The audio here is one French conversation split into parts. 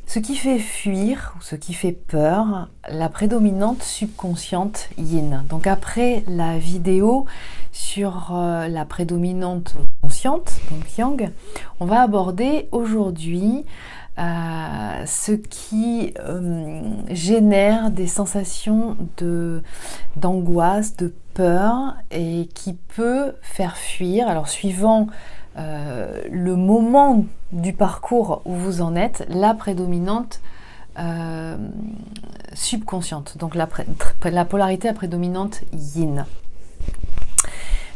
Ce qui fait fuir ou ce qui fait peur, la prédominante subconsciente yin. Donc après la vidéo sur la prédominante consciente, donc yang, on va aborder aujourd'hui ce qui génère des sensations d'angoisse, de peur et qui peut faire fuir. Alors suivant le moment du parcours où vous en êtes, la prédominante subconsciente, donc la polarité à prédominante yin.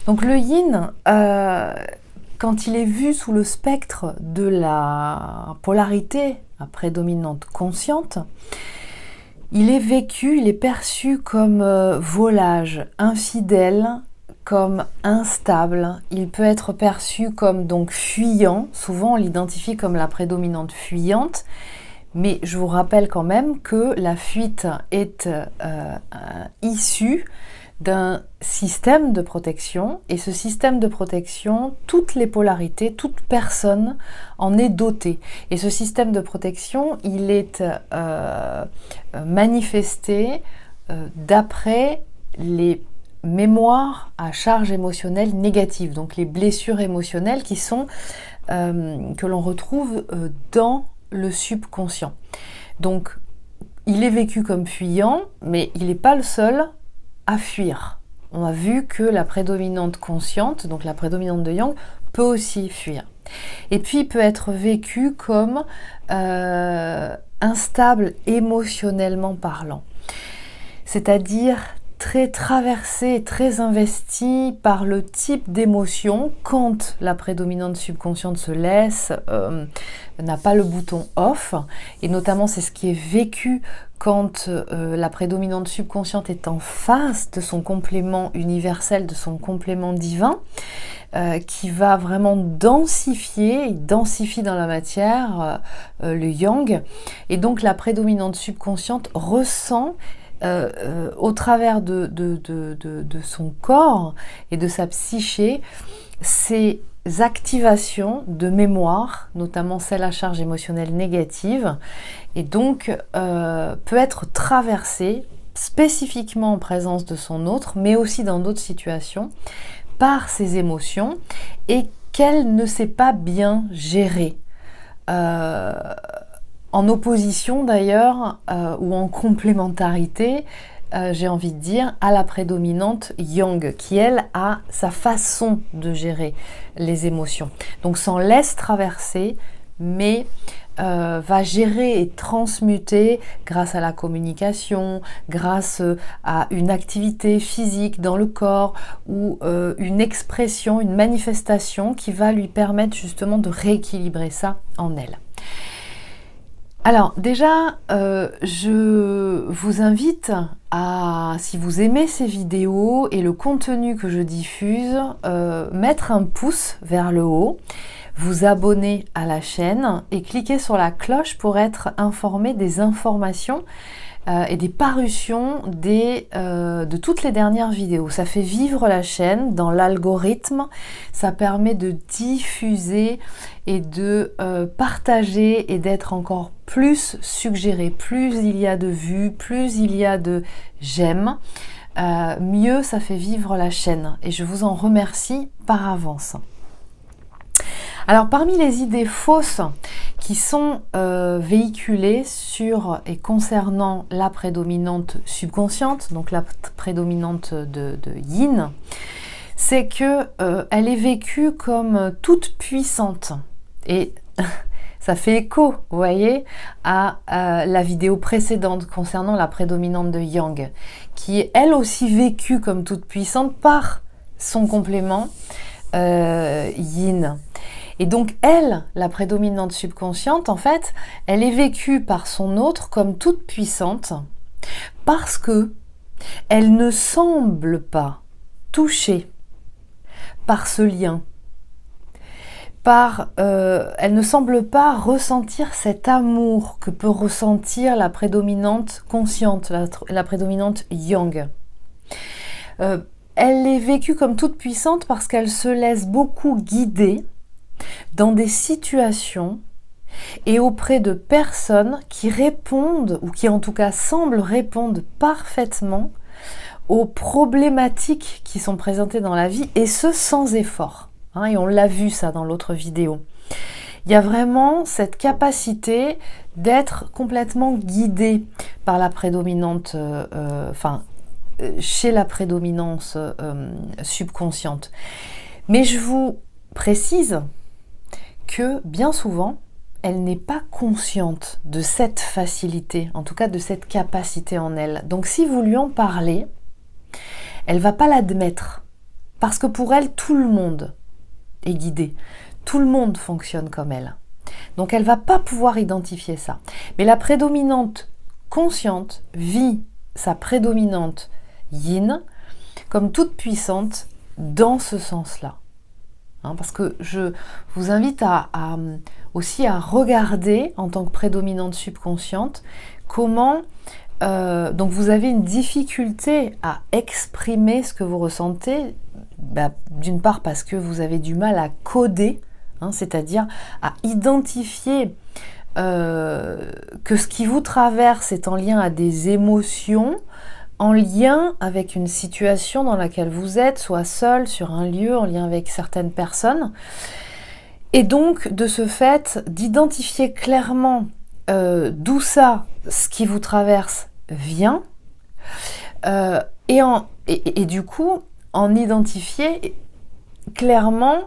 Donc le yin, quand il est vu sous le spectre de la polarité à prédominante consciente, il est vécu, il est perçu comme volage, infidèle, comme instable. Il peut être perçu comme donc fuyant. Souvent, on l'identifie comme la prédominante fuyante. Mais je vous rappelle quand même que la fuite est issue d'un système de protection. Et ce système de protection, toutes les polarités, toute personne en est dotée. Et ce système de protection, il est manifesté d'après les mémoire à charge émotionnelle négative, donc les blessures émotionnelles qui sont que l'on retrouve dans le subconscient. Donc il est vécu comme fuyant, mais il n'est pas le seul à fuir. On a vu que la prédominante consciente, donc la prédominante de yang, peut aussi fuir. Et puis il peut être vécu comme instable émotionnellement parlant, c'est-à-dire très traversé, très investi par le type d'émotion quand la prédominante subconsciente se laisse, n'a pas le bouton off, et notamment c'est ce qui est vécu quand la prédominante subconsciente est en face de son complément universel, de son complément divin, qui va vraiment densifier, il densifie dans la matière le yang, et donc la prédominante subconsciente ressent au travers de son corps et de sa psyché, ces activations de mémoire, notamment celle à charge émotionnelle négative, et donc peut être traversée spécifiquement en présence de son autre, mais aussi dans d'autres situations, par ces émotions, et qu'elle ne sait pas bien gérer. En opposition d'ailleurs, ou en complémentarité, j'ai envie de dire, à la prédominante yang, qui elle a sa façon de gérer les émotions. Donc s'en laisse traverser, mais va gérer et transmuter grâce à la communication, grâce à une activité physique dans le corps, ou une expression, une manifestation qui va lui permettre justement de rééquilibrer ça en elle. Alors déjà, je vous invite à, si vous aimez ces vidéos et le contenu que je diffuse, mettre un pouce vers le haut, vous abonner à la chaîne et cliquer sur la cloche pour être informé des informations et des parutions de toutes les dernières vidéos. Ça fait vivre la chaîne dans l'algorithme, ça permet de diffuser et de partager et d'être encore plus suggéré. Plus il y a de vues, plus il y a de j'aime, mieux ça fait vivre la chaîne. Et je vous en remercie par avance. Alors parmi les idées fausses qui sont véhiculées sur et concernant la prédominante subconsciente, donc la prédominante de yin, c'est que elle est vécue comme toute puissante. Et ça fait écho, vous voyez, à la vidéo précédente concernant la prédominante de yang, qui est elle aussi vécue comme toute puissante par son complément yin. Et donc elle, la prédominante subconsciente, en fait, elle est vécue par son autre comme toute puissante parce que elle ne semble pas touchée par ce lien. Elle ne semble pas ressentir cet amour que peut ressentir la prédominante consciente, la prédominante yang. Elle est vécue comme toute puissante parce qu'elle se laisse beaucoup guider dans des situations et auprès de personnes qui répondent, ou qui en tout cas semblent répondre parfaitement aux problématiques qui sont présentées dans la vie, et ce sans effort. Et on l'a vu ça dans l'autre vidéo. Il y a vraiment cette capacité d'être complètement guidé par la prédominante, chez la prédominance subconsciente. Mais je vous précise que bien souvent, elle n'est pas consciente de cette facilité, en tout cas de cette capacité en elle. Donc si vous lui en parlez, elle ne va pas l'admettre. Parce que pour elle, tout le monde est guidé. Tout le monde fonctionne comme elle. Donc elle ne va pas pouvoir identifier ça. Mais la prédominante consciente vit sa prédominante yin comme toute puissante dans ce sens-là. Parce que je vous invite aussi à regarder en tant que prédominante subconsciente comment donc vous avez une difficulté à exprimer ce que vous ressentez, d'une part parce que vous avez du mal à coder, c'est-à-dire à identifier que ce qui vous traverse est en lien à des émotions, en lien avec une situation dans laquelle vous êtes, soit seul, sur un lieu, en lien avec certaines personnes. Et donc, de ce fait, d'identifier clairement d'où ça, ce qui vous traverse, vient, et du coup, en identifier clairement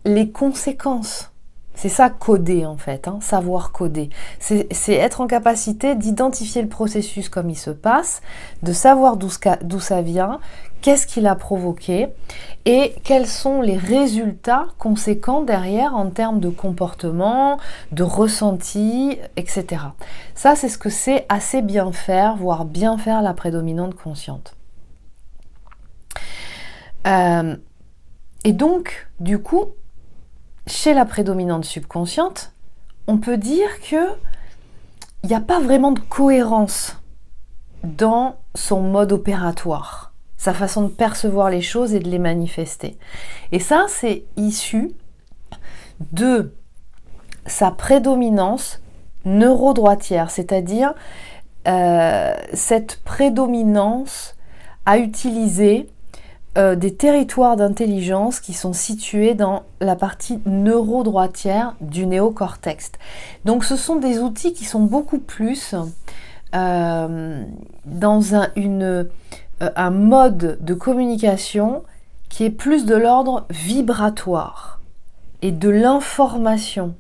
les conséquences. C'est ça coder en fait, savoir coder. C'est être en capacité d'identifier le processus comme il se passe, de savoir d'où ça vient, qu'est-ce qui l'a provoqué et quels sont les résultats conséquents derrière en termes de comportement, de ressenti, etc. Ça, c'est ce que c'est assez bien faire, voire bien faire la prédominante consciente. Et donc, du coup, chez la prédominante subconsciente, on peut dire qu'il n'y a pas vraiment de cohérence dans son mode opératoire, sa façon de percevoir les choses et de les manifester. Et ça, c'est issu de sa prédominance neurodroitière, c'est-à-dire cette prédominance à utiliser des territoires d'intelligence qui sont situés dans la partie neurodroitière du néocortex. Donc ce sont des outils qui sont beaucoup plus dans un mode de communication qui est plus de l'ordre vibratoire et de l'information,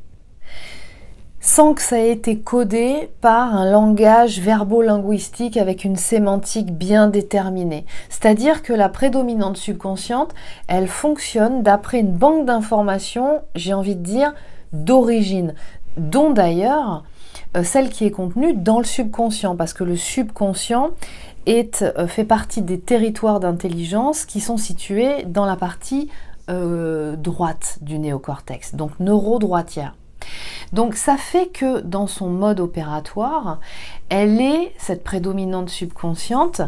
sans que ça ait été codé par un langage verbo-linguistique avec une sémantique bien déterminée. C'est-à-dire que la prédominante subconsciente, elle fonctionne d'après une banque d'informations, j'ai envie de dire, d'origine, dont d'ailleurs celle qui est contenue dans le subconscient, parce que le subconscient fait partie des territoires d'intelligence qui sont situés dans la partie droite du néocortex, donc neurodroitière. Donc ça fait que dans son mode opératoire, cette prédominante subconsciente,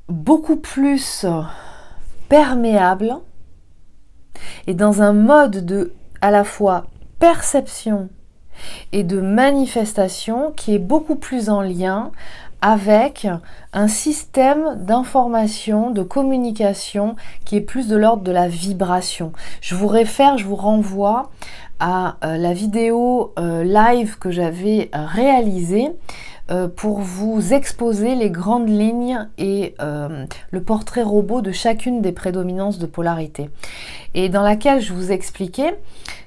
beaucoup plus perméable et dans un mode de à la fois perception et de manifestation qui est beaucoup plus en lien avec un système d'information, de communication qui est plus de l'ordre de la vibration. Je vous renvoie à la vidéo live que j'avais réalisée pour vous exposer les grandes lignes et le portrait robot de chacune des prédominances de polarité. Et dans laquelle je vous expliquais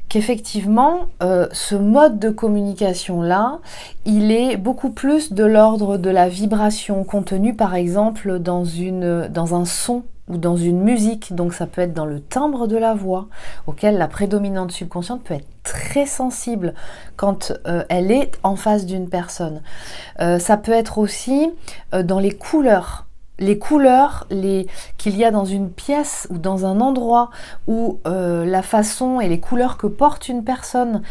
qu'effectivement, ce mode de communication-là, il est beaucoup plus de l'ordre de la vibration contenue, par exemple, dans un son ou dans une musique. Donc ça peut être dans le timbre de la voix, auquel la prédominante subconsciente peut être très sensible quand elle est en face d'une personne. Ça peut être aussi dans les couleurs. Les couleurs qu'il y a dans une pièce ou dans un endroit où la façon et les couleurs que porte une personne,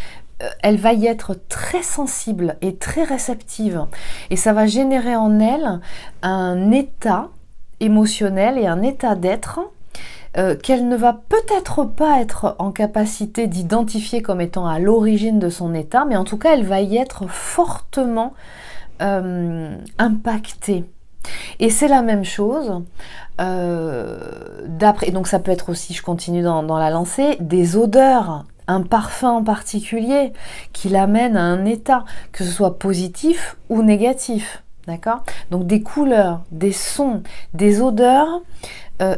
elle va y être très sensible et très réceptive. Et ça va générer en elle un état émotionnel et un état d'être qu'elle ne va peut-être pas être en capacité d'identifier comme étant à l'origine de son état, mais en tout cas, elle va y être fortement impactée. Et c'est la même chose, d'après, donc ça peut être aussi, je continue dans la lancée, des odeurs, un parfum en particulier qui l'amène à un état, que ce soit positif ou négatif, d'accord? Donc des couleurs, des sons, des odeurs,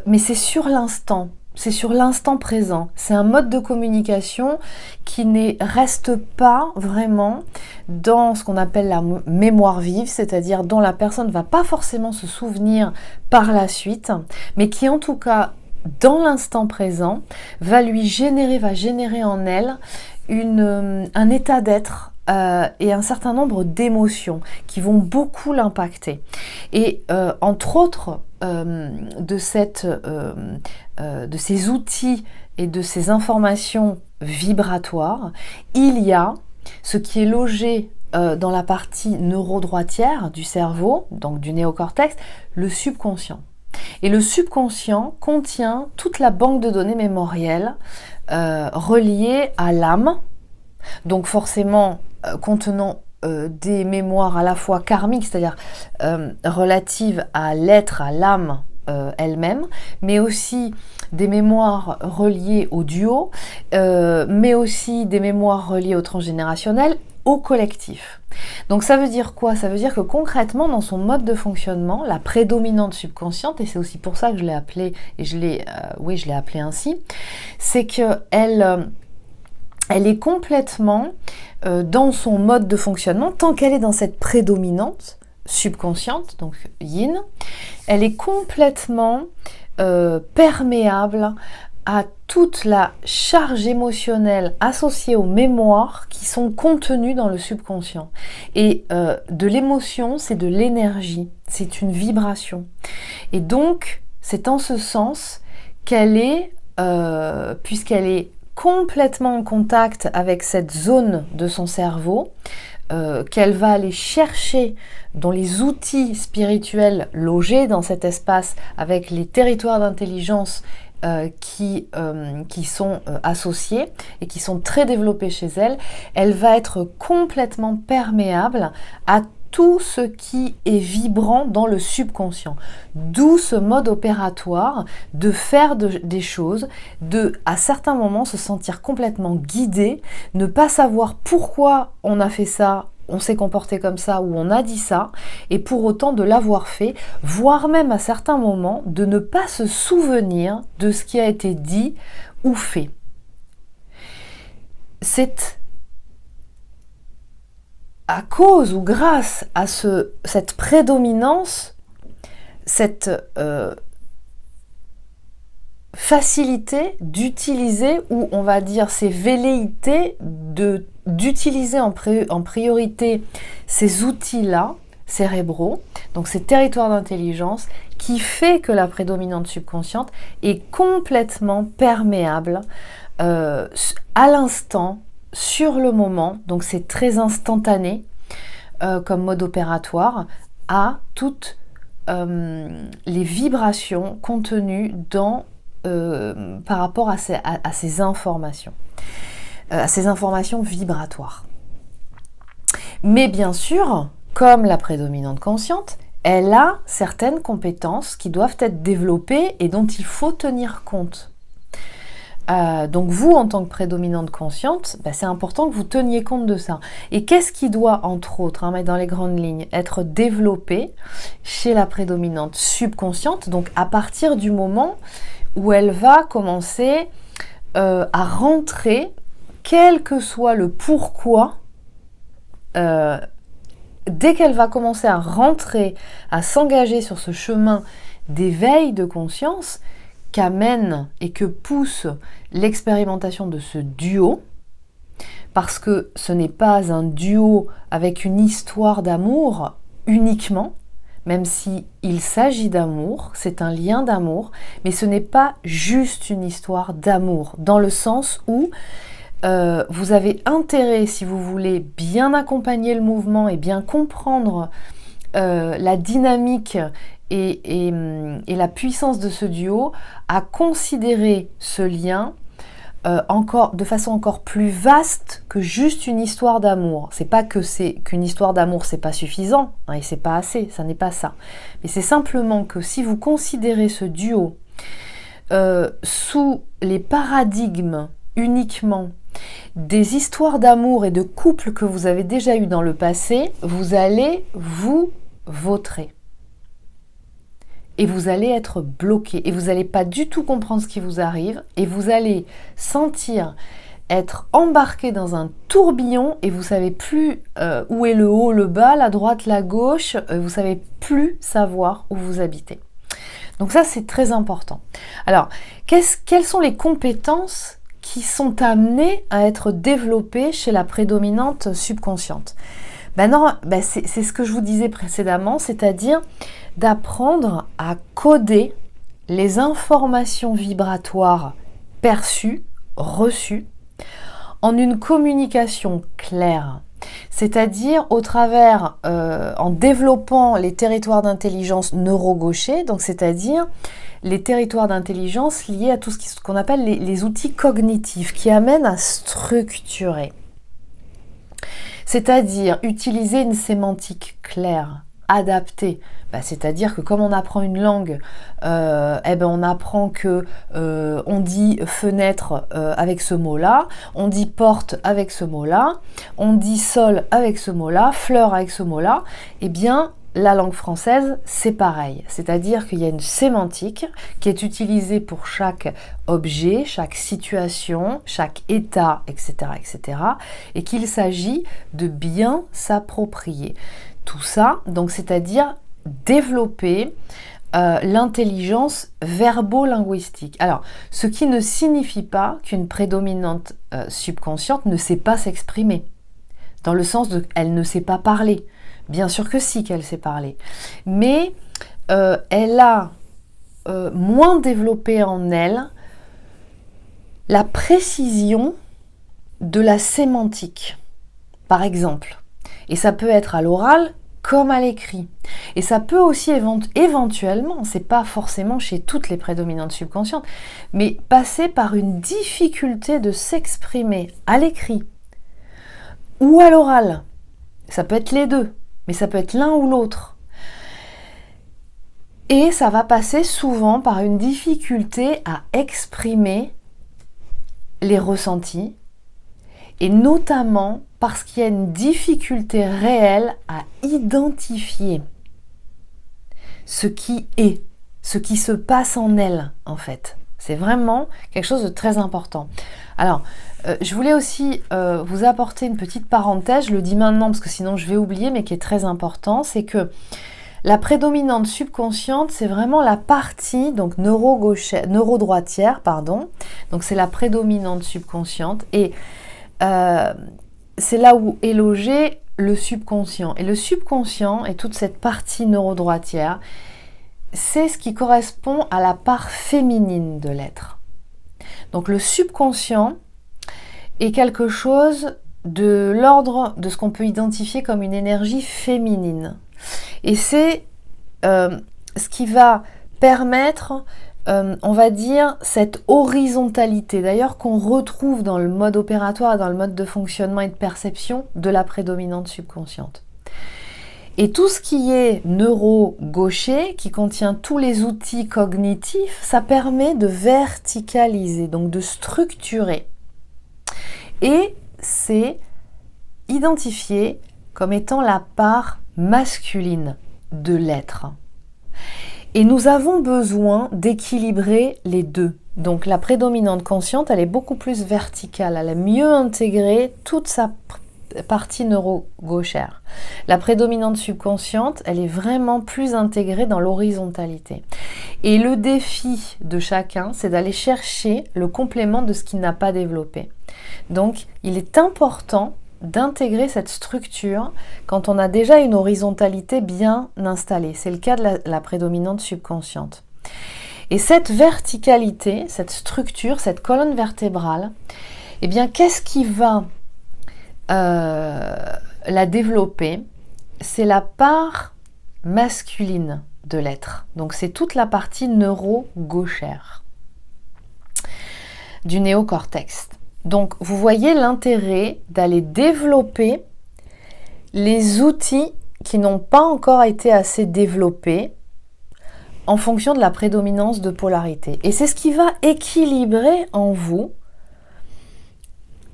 mais c'est sur l'instant. C'est sur l'instant présent. C'est un mode de communication qui ne reste pas vraiment dans ce qu'on appelle la mémoire vive, c'est-à-dire dont la personne ne va pas forcément se souvenir par la suite, mais qui en tout cas, dans l'instant présent, va générer en elle un état d'être et un certain nombre d'émotions qui vont beaucoup l'impacter. Et entre autres, de ces outils et de ces informations vibratoires, il y a ce qui est logé dans la partie neurodroitière du cerveau, donc du néocortex, le subconscient. Et le subconscient contient toute la banque de données mémorielles reliée à l'âme, donc forcément contenant des mémoires à la fois karmiques, c'est-à-dire relatives à l'être, à l'âme elle-même, mais aussi des mémoires reliées au duo, mais aussi des mémoires reliées au transgénérationnel, au collectif. Donc ça veut dire quoi? Ça veut dire que concrètement, dans son mode de fonctionnement, la prédominante subconsciente, et c'est aussi pour ça que je l'ai appelée, et je l'ai appelée ainsi, c'est qu'elle elle est complètement dans son mode de fonctionnement, tant qu'elle est dans cette prédominante subconsciente, donc yin, elle est complètement perméable à toute la charge émotionnelle associée aux mémoires qui sont contenues dans le subconscient. Et de l'émotion, c'est de l'énergie, c'est une vibration. Et donc, c'est en ce sens qu'elle est, puisqu'elle est complètement en contact avec cette zone de son cerveau, qu'elle va aller chercher dans les outils spirituels logés dans cet espace avec les territoires d'intelligence qui sont associés et qui sont très développés chez elle, elle va être complètement perméable à tout ce qui est vibrant dans le subconscient. D'où ce mode opératoire de faire des choses, de à certains moments se sentir complètement guidé, ne pas savoir pourquoi on a fait ça, on s'est comporté comme ça ou on a dit ça, et pour autant de l'avoir fait, voire même à certains moments de ne pas se souvenir de ce qui a été dit ou fait. C'est à cause ou grâce à cette prédominance, cette facilité d'utiliser, ou on va dire ces velléités d'utiliser en priorité ces outils-là cérébraux, donc ces territoires d'intelligence, qui fait que la prédominante subconsciente est complètement perméable à l'instant, sur le moment, donc c'est très instantané comme mode opératoire, à toutes les vibrations contenues dans, par rapport à ces informations vibratoires. Mais bien sûr, comme la prédominante consciente, elle a certaines compétences qui doivent être développées et dont il faut tenir compte. Donc vous, en tant que prédominante consciente, c'est important que vous teniez compte de ça. Et qu'est-ce qui doit, entre autres, mais dans les grandes lignes, être développé chez la prédominante subconsciente, donc à partir du moment où elle va commencer à rentrer, quel que soit le pourquoi, dès qu'elle va commencer à rentrer, à s'engager sur ce chemin d'éveil de conscience, qu'amène et que pousse l'expérimentation de ce duo, parce que ce n'est pas un duo avec une histoire d'amour uniquement, même si il s'agit d'amour, c'est un lien d'amour, mais ce n'est pas juste une histoire d'amour, dans le sens où vous avez intérêt, si vous voulez bien accompagner le mouvement et bien comprendre la dynamique et la puissance de ce duo à considérer ce lien de façon encore plus vaste que juste une histoire d'amour. C'est pas qu'une histoire d'amour c'est pas suffisant, hein, et c'est pas assez, ça n'est pas ça. Mais c'est simplement que si vous considérez ce duo sous les paradigmes uniquement des histoires d'amour et de couple que vous avez déjà eu dans le passé, vous allez vous vautrer. Et vous allez être bloqué, et vous n'allez pas du tout comprendre ce qui vous arrive, et vous allez sentir être embarqué dans un tourbillon, et vous savez plus où est le haut, le bas, la droite, la gauche, vous savez plus savoir où vous habitez. Donc ça, c'est très important. Alors, quelles sont les compétences qui sont amenées à être développées chez la prédominante subconsciente ? C'est ce que je vous disais précédemment, c'est-à-dire d'apprendre à coder les informations vibratoires perçues, reçues, en une communication claire. C'est-à-dire en développant les territoires d'intelligence neurogauchers, donc c'est-à-dire les territoires d'intelligence liés à tout ce qu'on appelle les outils cognitifs, qui amènent à structurer. C'est-à-dire utiliser une sémantique claire, adaptée. C'est-à-dire que comme on apprend une langue, on apprend que on dit fenêtre avec ce mot-là, on dit porte avec ce mot-là, on dit sol avec ce mot-là, fleur avec ce mot-là. Eh bien, la langue française, c'est pareil. C'est-à-dire qu'il y a une sémantique qui est utilisée pour chaque objet, chaque situation, chaque état, etc., etc. et qu'il s'agit de bien s'approprier. Tout ça, donc, c'est-à-dire développer l'intelligence verbo-linguistique. Alors, ce qui ne signifie pas qu'une prédominante subconsciente ne sait pas s'exprimer, dans le sens qu'elle ne sait pas parler. Bien sûr que si qu'elle sait parler, mais elle a moins développé en elle la précision de la sémantique, par exemple. Et ça peut être à l'oral comme à l'écrit. Et ça peut aussi éventuellement, c'est pas forcément chez toutes les prédominantes subconscientes, mais passer par une difficulté de s'exprimer à l'écrit ou à l'oral. Ça peut être les deux. Mais ça peut être l'un ou l'autre. Et ça va passer souvent par une difficulté à exprimer les ressentis, et notamment parce qu'il y a une difficulté réelle à identifier ce qui est, ce qui se passe en elle, en fait. C'est vraiment quelque chose de très important. Alors, je voulais aussi vous apporter une petite parenthèse, je le dis maintenant parce que sinon je vais oublier, mais qui est très important, c'est que la prédominante subconsciente, c'est vraiment la partie donc neurodroitière, donc c'est la prédominante subconsciente, et c'est là où est logé le subconscient. Et le subconscient et toute cette partie neurodroitière, c'est ce qui correspond à la part féminine de l'être. Donc le subconscient est quelque chose de l'ordre de ce qu'on peut identifier comme une énergie féminine. Et c'est ce qui va permettre, on va dire, cette horizontalité, d'ailleurs qu'on retrouve dans le mode opératoire, dans le mode de fonctionnement et de perception de la prédominante subconsciente. Et tout ce qui est neuro-gaucher, qui contient tous les outils cognitifs, ça permet de verticaliser, donc de structurer. Et c'est identifié comme étant la part masculine de l'être. Et nous avons besoin d'équilibrer les deux. Donc la prédominante consciente, elle est beaucoup plus verticale, elle a mieux intégré toute sa partie neuro-gauchère. La prédominante subconsciente, elle est vraiment plus intégrée dans l'horizontalité. Et le défi de chacun, c'est d'aller chercher le complément de ce qu'il n'a pas développé. Donc, il est important d'intégrer cette structure quand on a déjà une horizontalité bien installée. C'est le cas de la prédominante subconsciente. Et cette verticalité, cette structure, cette colonne vertébrale, eh bien, qu'est-ce qui va la développer? C'est la part masculine de l'être. Donc c'est toute la partie neuro-gauchère du néocortex. Donc vous voyez l'intérêt d'aller développer les outils qui n'ont pas encore été assez développés en fonction de la prédominance de polarité. Et c'est ce qui va équilibrer en vous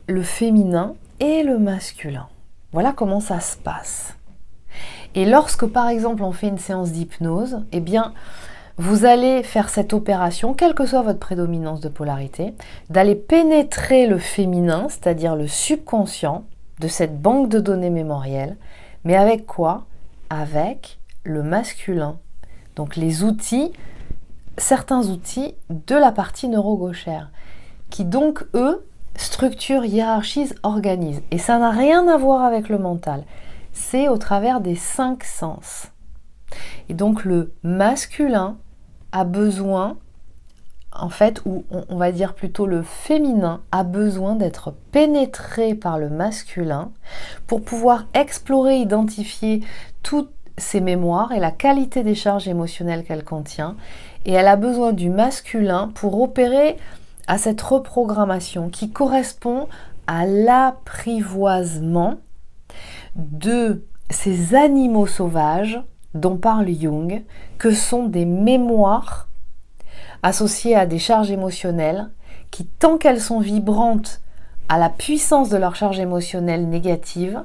le féminin et le masculin. Voilà comment ça se passe. Et lorsque, par exemple, on fait une séance d'hypnose, eh bien, vous allez faire cette opération, quelle que soit votre prédominance de polarité, d'aller pénétrer le féminin, c'est-à-dire le subconscient, de cette banque de données mémorielles. Mais avec quoi? Avec le masculin. Donc les outils, certains outils de la partie neurogauchère, qui donc, eux, structurent, hiérarchisent, organisent. Et ça n'a rien à voir avec le mental. C'est au travers des 5 sens. Et donc le masculin a besoin, en fait, ou on va dire plutôt le féminin a besoin d'être pénétré par le masculin pour pouvoir explorer, identifier toutes ses mémoires et la qualité des charges émotionnelles qu'elle contient. Et elle a besoin du masculin pour opérer à cette reprogrammation qui correspond à l'apprivoisement de ces animaux sauvages dont parle Jung, que sont des mémoires associées à des charges émotionnelles qui, tant qu'elles sont vibrantes à la puissance de leur charge émotionnelle négative,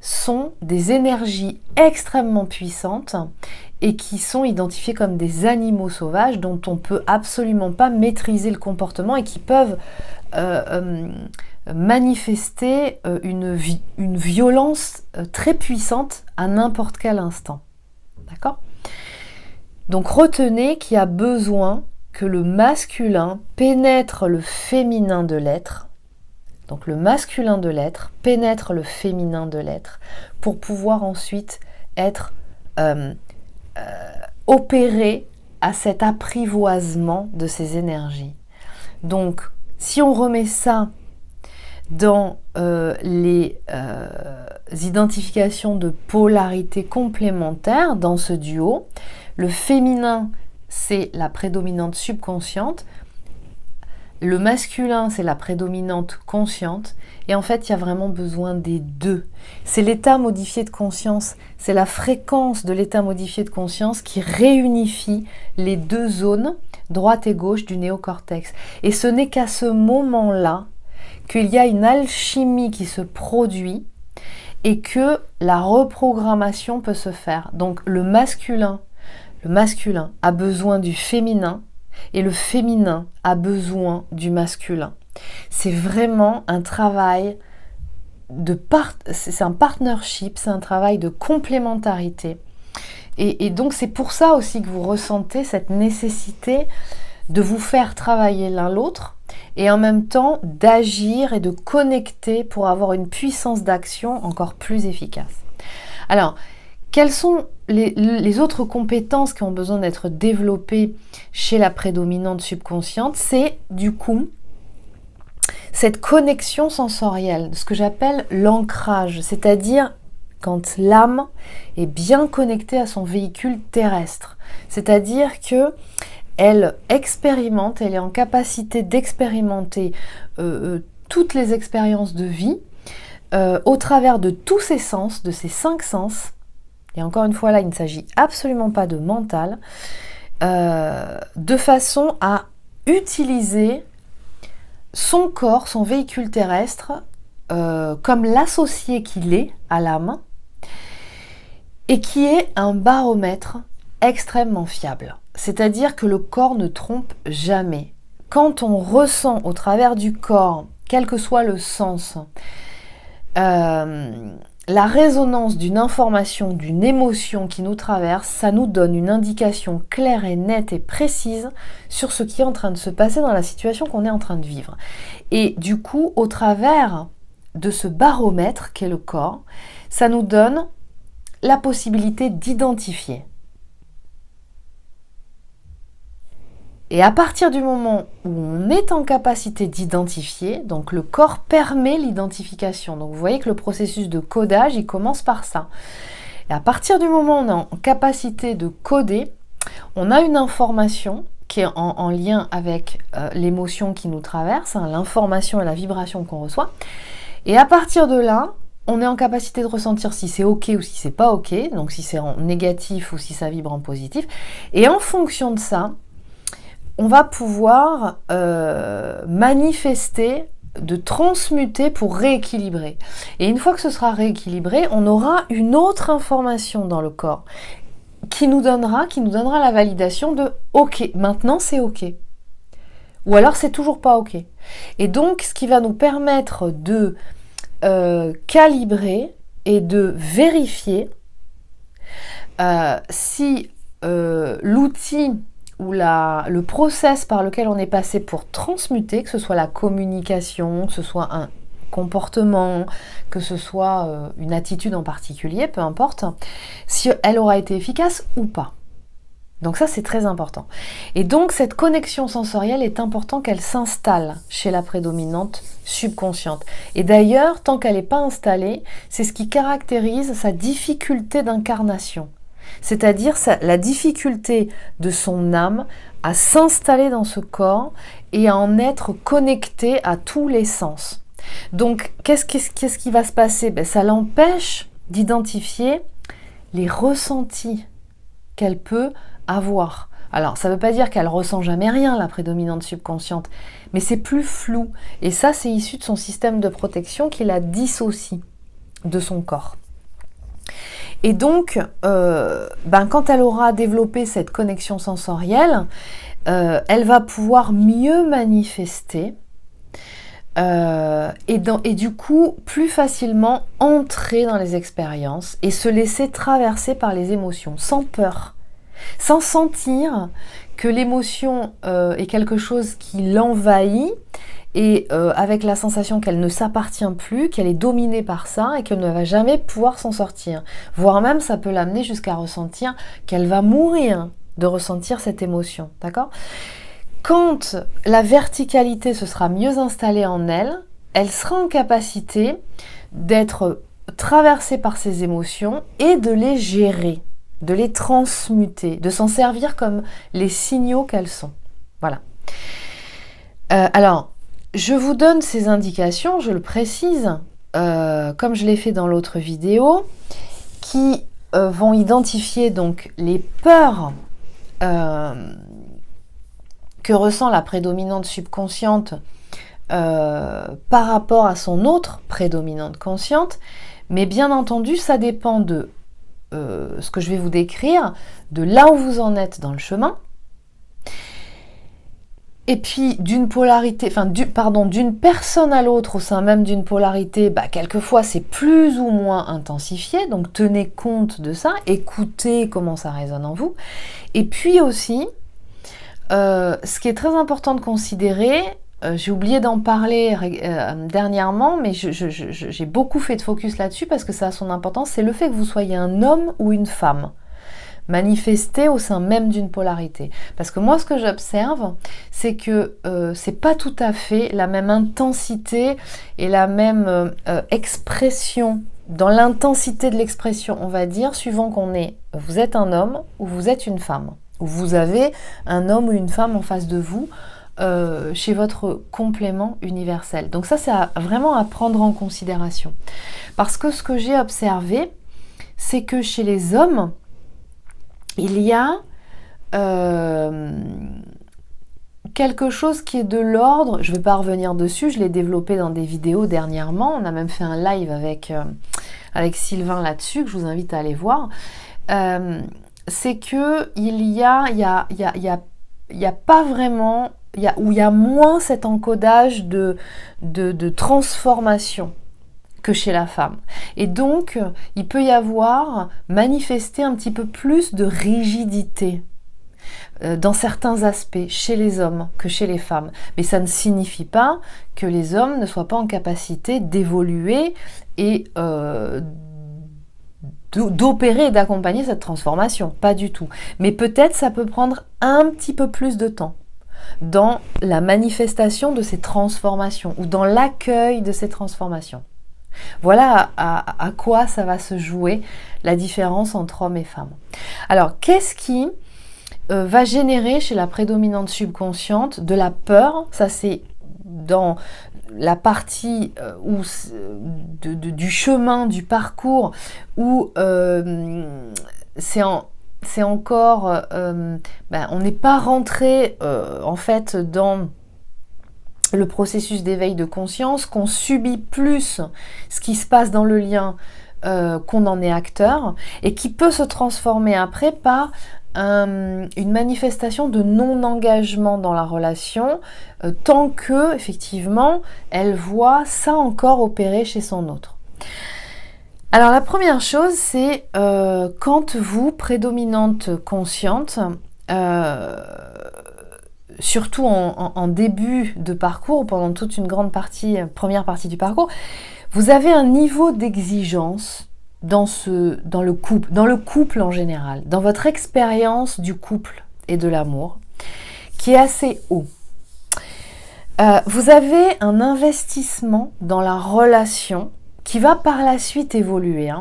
sont des énergies extrêmement puissantes et qui sont identifiées comme des animaux sauvages dont on ne peut absolument pas maîtriser le comportement et qui peuvent manifester une violence très puissante à n'importe quel instant. D'accord ? Donc retenez qu'il y a besoin que le masculin pénètre le féminin de l'être. Donc le masculin de l'être pénètre le féminin de l'être pour pouvoir ensuite être opéré à cet apprivoisement de ces énergies. Donc si on remet ça dans les identifications de polarité complémentaires dans ce duo, le féminin c'est la prédominante subconsciente, le masculin c'est la prédominante consciente, et en fait il y a vraiment besoin des deux. C'est l'état modifié de conscience, c'est la fréquence de l'état modifié de conscience qui réunifie les deux zones, droite et gauche du néocortex. Et ce n'est qu'à ce moment-là qu'il y a une alchimie qui se produit et que la reprogrammation peut se faire. Donc le masculin a besoin du féminin et le féminin a besoin du masculin. C'est vraiment un travail c'est un partnership, c'est un travail de complémentarité. Et donc c'est pour ça aussi que vous ressentez cette nécessité de vous faire travailler l'un l'autre et en même temps d'agir et de connecter pour avoir une puissance d'action encore plus efficace. Alors, quelles sont les autres compétences qui ont besoin d'être développées chez la prédominante subconsciente? C'est du coup cette connexion sensorielle, ce que j'appelle l'ancrage, c'est-à-dire quand l'âme est bien connectée à son véhicule terrestre. C'est-à-dire que elle expérimente, elle est en capacité d'expérimenter toutes les expériences de vie au travers de tous ses sens, de ses 5 sens. Et encore une fois là, il ne s'agit absolument pas de mental, de façon à utiliser son corps, son véhicule terrestre, comme l'associé qu'il est à l'âme, et qui est un baromètre extrêmement fiable. C'est-à-dire que le corps ne trompe jamais. Quand on ressent au travers du corps, quel que soit le sens, la résonance d'une information, d'une émotion qui nous traverse, ça nous donne une indication claire et nette et précise sur ce qui est en train de se passer dans la situation qu'on est en train de vivre. Et du coup, au travers de ce baromètre qu'est le corps, ça nous donne la possibilité d'identifier. Et à partir du moment où on est en capacité d'identifier, donc le corps permet l'identification. Donc vous voyez que le processus de codage, il commence par ça. Et à partir du moment où on est en capacité de coder, on a une information qui est en lien avec l'émotion qui nous traverse, hein, l'information et la vibration qu'on reçoit. Et à partir de là, on est en capacité de ressentir si c'est OK ou si c'est pas OK, donc si c'est en négatif ou si ça vibre en positif. Et en fonction de ça, on va pouvoir manifester, de transmuter pour rééquilibrer. Et une fois que ce sera rééquilibré, on aura une autre information dans le corps qui nous donnera la validation de OK, maintenant c'est OK. Ou alors c'est toujours pas OK. Et donc, ce qui va nous permettre de calibrer et de vérifier si l'outil ou le process par lequel on est passé pour transmuter, que ce soit la communication, que ce soit un comportement, que ce soit une attitude en particulier, peu importe, si elle aura été efficace ou pas. Donc ça, c'est très important. Et donc, cette connexion sensorielle est important qu'elle s'installe chez la prédominante subconsciente. Et d'ailleurs, tant qu'elle n'est pas installée, c'est ce qui caractérise sa difficulté d'incarnation. C'est-à-dire la difficulté de son âme à s'installer dans ce corps et à en être connecté à tous les sens. Donc, qu'est-ce qui va se passer ? Ça l'empêche d'identifier les ressentis qu'elle peut avoir. Alors, ça ne veut pas dire qu'elle ressent jamais rien, la prédominante subconsciente, mais c'est plus flou. Et ça, c'est issu de son système de protection qui la dissocie de son corps. Et donc, quand elle aura développé cette connexion sensorielle, elle va pouvoir mieux manifester et du coup, plus facilement entrer dans les expériences et se laisser traverser par les émotions, sans peur, sans sentir que l'émotion est quelque chose qui l'envahit et avec la sensation qu'elle ne s'appartient plus, qu'elle est dominée par ça et qu'elle ne va jamais pouvoir s'en sortir. Voire même, ça peut l'amener jusqu'à ressentir qu'elle va mourir de ressentir cette émotion, d'accord ? Quand la verticalité se sera mieux installée en elle, elle sera en capacité d'être traversée par ses émotions et de les gérer, de les transmuter, de s'en servir comme les signaux qu'elles sont. Voilà. Alors, je vous donne ces indications, je le précise, comme je l'ai fait dans l'autre vidéo, qui vont identifier donc les peurs que ressent la prédominante subconsciente par rapport à son autre prédominante consciente, mais bien entendu, ça dépend de ce que je vais vous décrire, de là où vous en êtes dans le chemin, et puis d'une polarité, d'une personne à l'autre au sein même d'une polarité, quelquefois c'est plus ou moins intensifié, donc tenez compte de ça, écoutez comment ça résonne en vous. Et puis aussi, ce qui est très important de considérer, j'ai oublié d'en parler dernièrement, mais j'ai beaucoup fait de focus là-dessus parce que ça a son importance, c'est le fait que vous soyez un homme ou une femme manifesté au sein même d'une polarité. Parce que moi, ce que j'observe, c'est que c'est pas tout à fait la même intensité et la même expression, dans l'intensité de l'expression, on va dire, suivant vous êtes un homme ou vous êtes une femme, ou vous avez un homme ou une femme en face de vous, chez votre complément universel. Donc ça, c'est vraiment à prendre en considération. Parce que ce que j'ai observé, c'est que chez les hommes, il y a quelque chose qui est de l'ordre, je ne vais pas revenir dessus, je l'ai développé dans des vidéos dernièrement, on a même fait un live avec Sylvain là-dessus, que je vous invite à aller voir, c'est que il y a pas vraiment, où il y a moins cet encodage de transformation que chez la femme. Et donc, il peut y avoir manifesté un petit peu plus de rigidité dans certains aspects chez les hommes que chez les femmes. Mais ça ne signifie pas que les hommes ne soient pas en capacité d'évoluer et d'opérer et d'accompagner cette transformation. Pas du tout. Mais peut-être ça peut prendre un petit peu plus de temps dans la manifestation de ces transformations ou dans l'accueil de ces transformations. Voilà à quoi ça va se jouer, la différence entre hommes et femmes. Alors, qu'est-ce qui va générer chez la prédominante subconsciente de la peur? Ça, c'est dans la partie du chemin, du parcours, où c'est encore... on n'est pas rentré en fait dans le processus d'éveil de conscience, qu'on subit plus ce qui se passe dans le lien qu'on en est acteur, et qui peut se transformer après par une manifestation de non-engagement dans la relation, tant que, effectivement, elle voit ça encore opérer chez son autre. Alors la première chose, c'est quand vous, prédominante consciente, surtout en début de parcours, pendant toute une grande partie, première partie du parcours, vous avez un niveau d'exigence dans le couple en général, dans votre expérience du couple et de l'amour, qui est assez haut. Vous avez un investissement dans la relation qui va par la suite évoluer.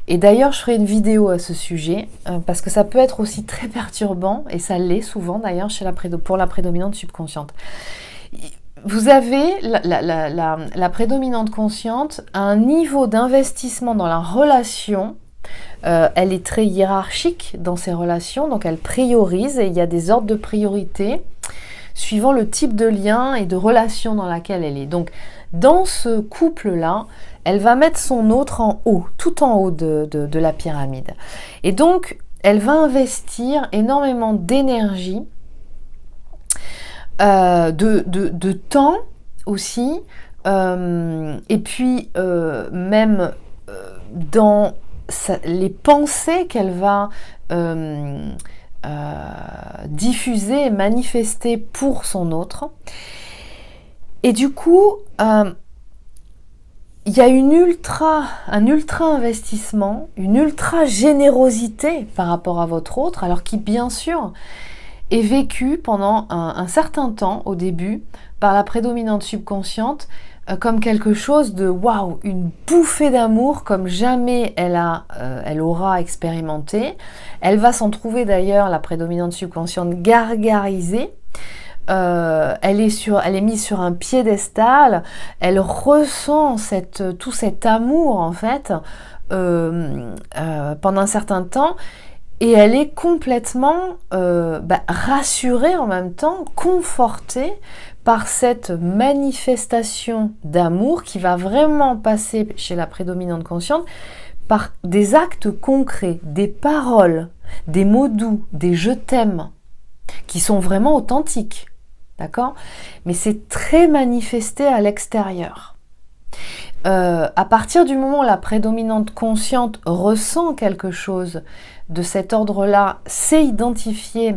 Et d'ailleurs, je ferai une vidéo à ce sujet, parce que ça peut être aussi très perturbant, et ça l'est souvent d'ailleurs pour la prédominante subconsciente. Vous avez la prédominante consciente à un niveau d'investissement dans la relation. Elle est très hiérarchique dans ses relations, donc elle priorise, et il y a des ordres de priorité suivant le type de lien et de relation dans laquelle elle est. Donc, dans ce couple-là, elle va mettre son autre en haut, tout en haut de la pyramide. Et donc, elle va investir énormément d'énergie, de temps aussi, et puis même dans les pensées qu'elle va diffuser et manifester pour son autre. Et du coup, il y a un ultra investissement, une ultra générosité par rapport à votre autre, alors qui bien sûr est vécu pendant un certain temps au début par la prédominante subconsciente comme quelque chose de waouh, une bouffée d'amour comme jamais elle aura expérimenté. Elle va s'en trouver d'ailleurs, la prédominante subconsciente, gargarisée. Elle est mise sur un piédestal, elle ressent tout cet amour en fait pendant un certain temps, et elle est complètement rassurée en même temps, confortée par cette manifestation d'amour qui va vraiment passer chez la prédominante consciente par des actes concrets, des paroles, des mots doux, des je t'aime, qui sont vraiment authentiques. D'accord ? Mais c'est très manifesté à l'extérieur. À partir du moment où la prédominante consciente ressent quelque chose de cet ordre-là, sait identifier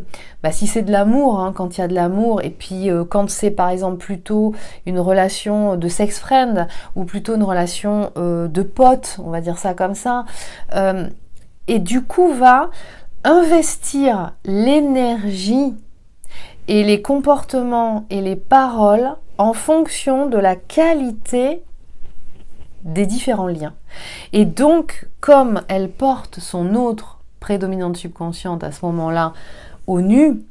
si c'est de l'amour, quand il y a de l'amour, et puis quand c'est par exemple plutôt une relation de sex friend, ou plutôt une relation de pote, on va dire ça comme ça, et du coup va investir l'énergie et les comportements et les paroles en fonction de la qualité des différents liens. Et donc, comme elle porte son autre prédominante subconsciente à ce moment-là au nu,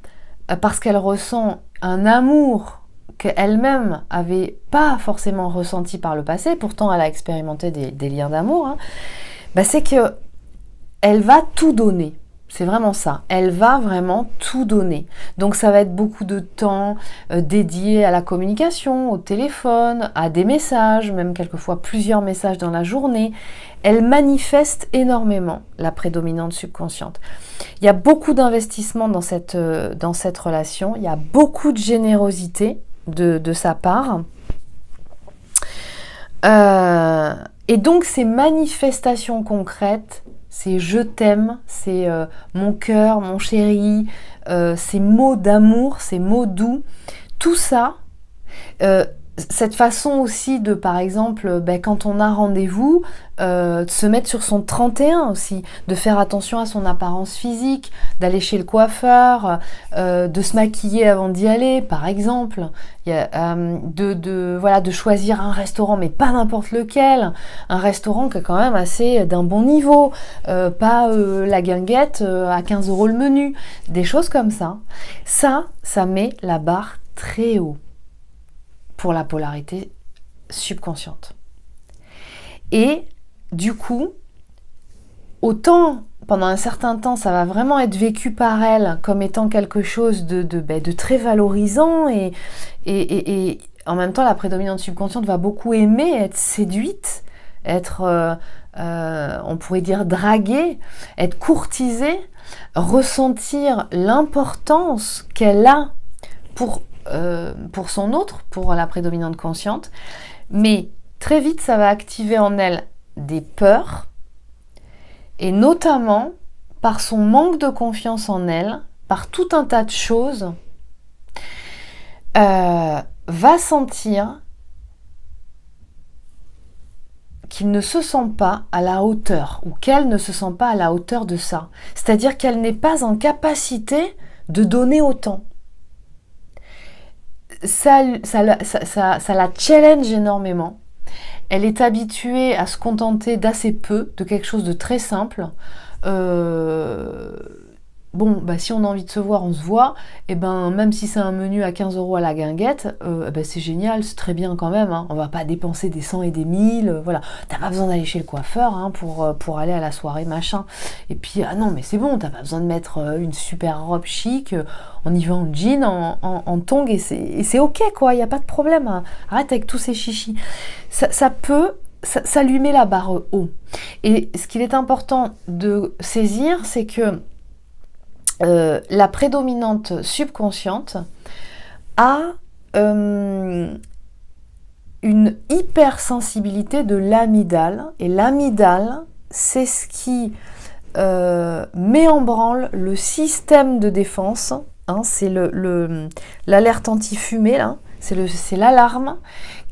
parce qu'elle ressent un amour qu'elle-même avait pas forcément ressenti par le passé, pourtant elle a expérimenté des liens d'amour, c'est que elle va tout donner. C'est vraiment ça. Elle va vraiment tout donner. Donc ça va être beaucoup de temps dédié à la communication, au téléphone, à des messages, même quelquefois plusieurs messages dans la journée. Elle manifeste énormément la prédominante subconsciente. Il y a beaucoup d'investissement dans cette relation. Il y a beaucoup de générosité de sa part. Et donc ces manifestations concrètes, c'est je t'aime, c'est mon cœur, mon chéri, ces mots d'amour, ces mots doux, tout ça cette façon aussi de, par exemple, quand on a rendez-vous, de se mettre sur son 31 aussi, de faire attention à son apparence physique, d'aller chez le coiffeur, de se maquiller avant d'y aller, par exemple. Il y a, voilà, de choisir un restaurant, mais pas n'importe lequel, un restaurant qui est quand même assez d'un bon niveau, pas la guinguette à 15 € le menu, des choses comme ça. Ça met la barre très haut pour la polarité subconsciente. Et du coup, autant pendant un certain temps, ça va vraiment être vécu par elle comme étant quelque chose de très valorisant et en même temps, la prédominante subconsciente va beaucoup aimer être séduite, être, on pourrait dire, draguée, être courtisée, ressentir l'importance qu'elle a pour son autre, pour la prédominante consciente, mais très vite ça va activer en elle des peurs, et notamment par son manque de confiance en elle, par tout un tas de choses, va sentir qu'il ne se sent pas à la hauteur, ou qu'elle ne se sent pas à la hauteur de ça. C'est-à-dire qu'elle n'est pas en capacité de donner autant. Ça la challenge énormément. Elle est habituée à se contenter d'assez peu, de quelque chose de très simple. Si on a envie de se voir, on se voit. Et même si c'est un menu à 15 € à la guinguette, c'est génial, c'est très bien quand même. Hein. On va pas dépenser des 100 et des 1000. Voilà. T'as pas besoin d'aller chez le coiffeur pour aller à la soirée, machin. Et puis, non, mais c'est bon, t'as pas besoin de mettre une super robe chic. On y va en jean, en tongs, et c'est ok, quoi. Il n'y a pas de problème. Hein. Arrête avec tous ces chichis. Ça lui met la barre haut. Et ce qu'il est important de saisir, c'est que la prédominante subconsciente a une hypersensibilité de l'amygdale. Et l'amygdale, c'est ce qui met en branle le système de défense. Hein, c'est l'alerte anti-fumée, là. C'est l'alarme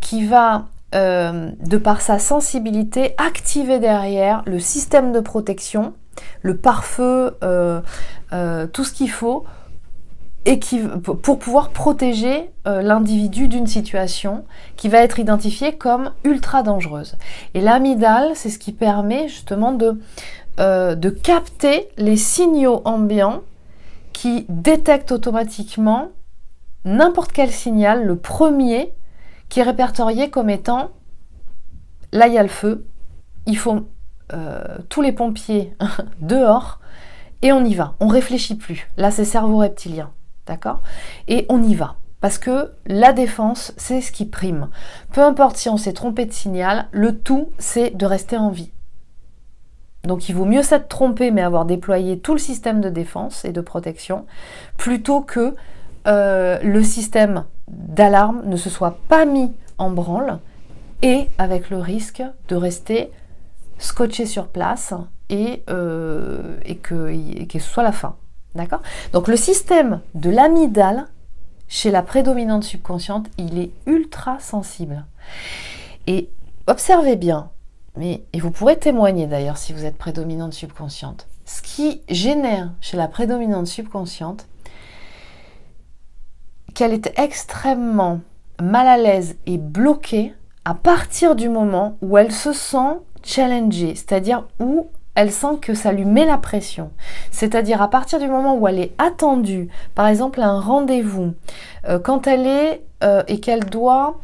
qui va, de par sa sensibilité, activer derrière le système de protection, le pare-feu, tout ce qu'il faut, et pour pouvoir protéger l'individu d'une situation qui va être identifiée comme ultra dangereuse. Et l'amygdale, c'est ce qui permet justement de capter les signaux ambiants qui détectent automatiquement n'importe quel signal, le premier qui est répertorié comme étant là il y a le feu, il faut tous les pompiers dehors, et on y va, on réfléchit plus. Là c'est cerveau reptilien, d'accord ? Et on y va, parce que la défense c'est ce qui prime. Peu importe si on s'est trompé de signal, le tout c'est de rester en vie. Donc il vaut mieux s'être trompé mais avoir déployé tout le système de défense et de protection, plutôt que le système d'alarme ne se soit pas mis en branle, et avec le risque de rester scotché sur place et que ce soit la fin. D'accord ? Donc le système de l'amygdale, chez la prédominante subconsciente, il est ultra sensible. Et observez bien, et vous pourrez témoigner d'ailleurs si vous êtes prédominante subconsciente, ce qui génère chez la prédominante subconsciente qu'elle est extrêmement mal à l'aise et bloquée à partir du moment où elle se sent challengée, c'est-à-dire où elle sent que ça lui met la pression. C'est-à-dire à partir du moment où elle est attendue, par exemple à un rendez-vous, quand elle est et qu'elle doit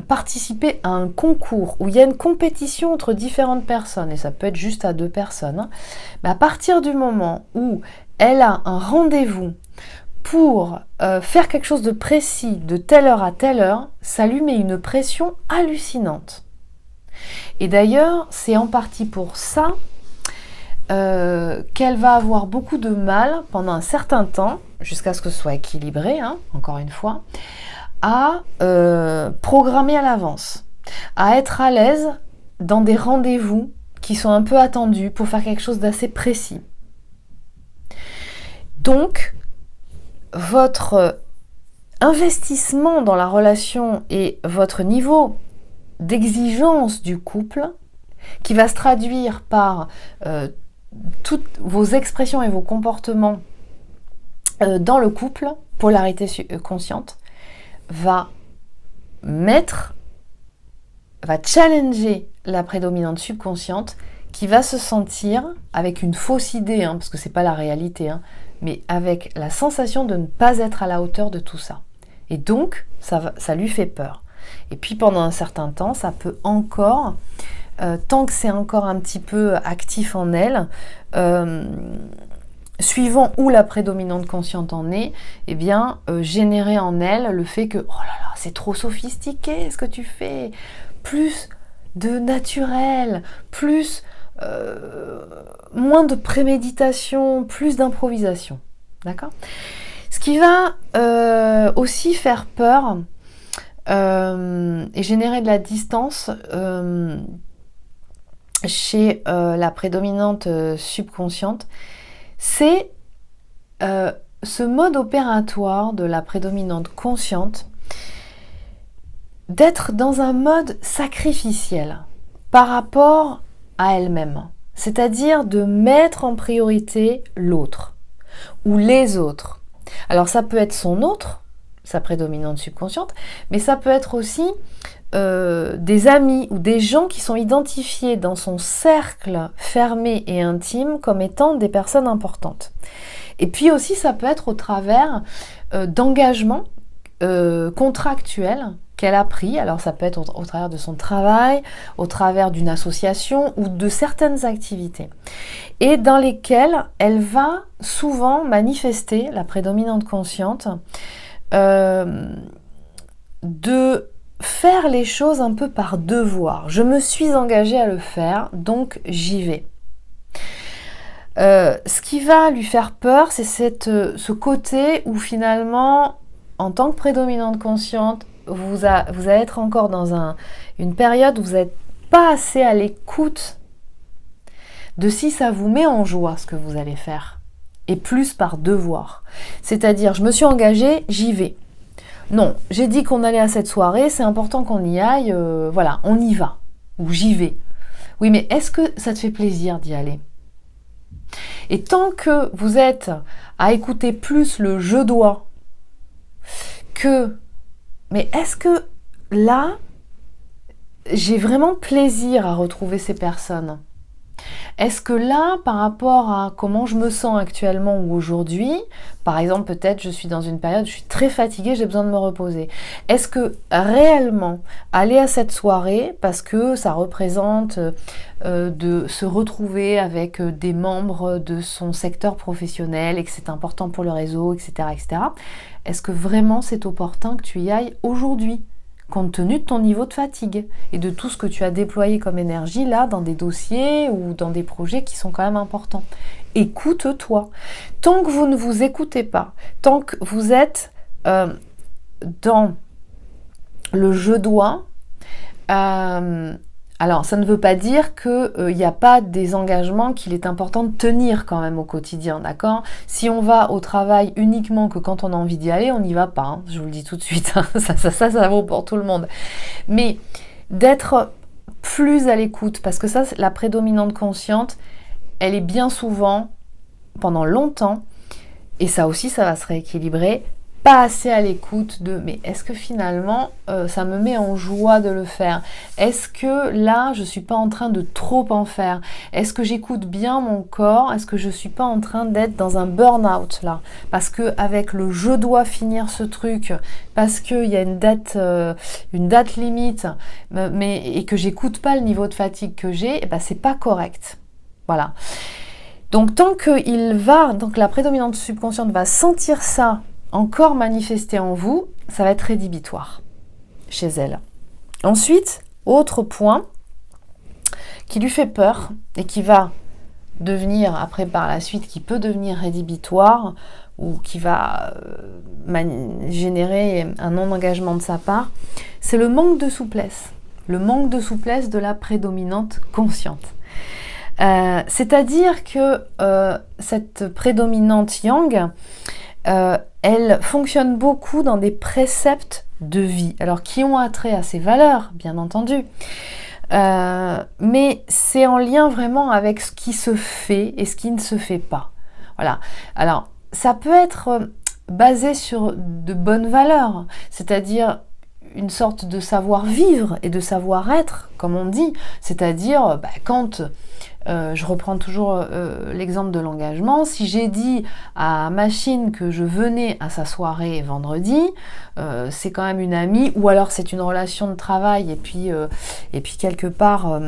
participer à un concours où il y a une compétition entre différentes personnes, et ça peut être juste à 2 personnes, hein, mais à partir du moment où elle a un rendez-vous pour faire quelque chose de précis de telle heure à telle heure, ça lui met une pression hallucinante. Et d'ailleurs, c'est en partie pour ça qu'elle va avoir beaucoup de mal pendant un certain temps, jusqu'à ce que ce soit équilibré, hein, encore une fois, à programmer à l'avance, à être à l'aise dans des rendez-vous qui sont un peu attendus pour faire quelque chose d'assez précis. Donc, votre investissement dans la relation et votre niveau d'exigence du couple qui va se traduire par toutes vos expressions et vos comportements dans le couple, polarité consciente, va challenger la prédominante subconsciente qui va se sentir avec une fausse idée, parce que c'est pas la réalité, mais avec la sensation de ne pas être à la hauteur de tout ça. Et donc, ça lui fait peur. Et puis pendant un certain temps, ça peut encore, tant que c'est encore un petit peu actif en elle, suivant où la prédominante consciente en est, eh bien, générer en elle le fait que, oh là là, c'est trop sophistiqué ce que tu fais, plus de naturel, plus moins de préméditation, plus d'improvisation, d'accord ? Ce qui va aussi faire peur et générer de la distance chez la prédominante subconsciente, c'est ce mode opératoire de la prédominante consciente d'être dans un mode sacrificiel par rapport à elle-même, c'est-à-dire de mettre en priorité l'autre ou les autres. Alors ça peut être son autre, sa prédominante subconsciente, mais ça peut être aussi des amis ou des gens qui sont identifiés dans son cercle fermé et intime comme étant des personnes importantes. Et puis aussi ça peut être au travers d'engagements contractuels qu'elle a pris, alors ça peut être au travers de son travail, au travers d'une association ou de certaines activités, et dans lesquelles elle va souvent manifester, la prédominante consciente, de faire les choses un peu par devoir. Je me suis engagée à le faire, donc j'y vais. Ce qui va lui faire peur, c'est ce côté où finalement, en tant que prédominante consciente, vous allez être encore dans une période où vous n'êtes pas assez à l'écoute de si ça vous met en joie ce que vous allez faire, et plus par devoir. C'est-à-dire, je me suis engagée, j'y vais. Non, j'ai dit qu'on allait à cette soirée, c'est important qu'on y aille, voilà, on y va, ou j'y vais. Oui, mais est-ce que ça te fait plaisir d'y aller ? Et tant que vous êtes à écouter plus le « je dois » que « mais est-ce que là, j'ai vraiment plaisir à retrouver ces personnes ? Est-ce que là, par rapport à comment je me sens actuellement ou aujourd'hui, par exemple, peut-être je suis dans une période, je suis très fatiguée, j'ai besoin de me reposer. Est-ce que réellement, aller à cette soirée, parce que ça représente de se retrouver avec des membres de son secteur professionnel et que c'est important pour le réseau, etc., etc., est-ce que vraiment c'est opportun que tu y ailles aujourd'hui ? Compte tenu de ton niveau de fatigue et de tout ce que tu as déployé comme énergie là dans des dossiers ou dans des projets qui sont quand même importants. Écoute-toi. Tant que vous ne vous écoutez pas, tant que vous êtes dans le « je dois », alors ça ne veut pas dire qu'il n'y a pas des engagements qu'il est important de tenir quand même au quotidien, d'accord ? Si on va au travail uniquement que quand on a envie d'y aller, on n'y va pas, je vous le dis tout de suite, ça vaut pour tout le monde. Mais d'être plus à l'écoute, parce que ça, la prédominante consciente, elle est bien souvent, pendant longtemps, et ça aussi, ça va se rééquilibrer, pas assez à l'écoute de mais est-ce que finalement ça me met en joie de le faire? Est-ce que là je suis pas en train de trop en faire? Est-ce que j'écoute bien mon corps? Est-ce que je suis pas en train d'être dans un burn-out là? Parce que avec le je dois finir ce truc, parce qu'il y a une date limite, et que j'écoute pas le niveau de fatigue que j'ai, et ben c'est pas correct. Voilà. Donc tant que la prédominante subconsciente va sentir ça encore manifesté en vous, ça va être rédhibitoire chez elle. Ensuite, autre point qui lui fait peur et qui va devenir, après par la suite, qui peut devenir rédhibitoire ou qui va générer un non-engagement de sa part, c'est le manque de souplesse. Le manque de souplesse de la prédominante consciente. C'est-à-dire que cette prédominante yang, elle fonctionne beaucoup dans des préceptes de vie, alors qui ont attrait à ses valeurs, bien entendu. Mais c'est en lien vraiment avec ce qui se fait et ce qui ne se fait pas. Voilà. Alors, ça peut être basé sur de bonnes valeurs, c'est-à-dire une sorte de savoir-vivre et de savoir-être, comme on dit. C'est-à-dire, quand, je reprends toujours l'exemple de l'engagement, si j'ai dit à Machine que je venais à sa soirée vendredi, c'est quand même une amie, ou alors c'est une relation de travail, et puis quelque part,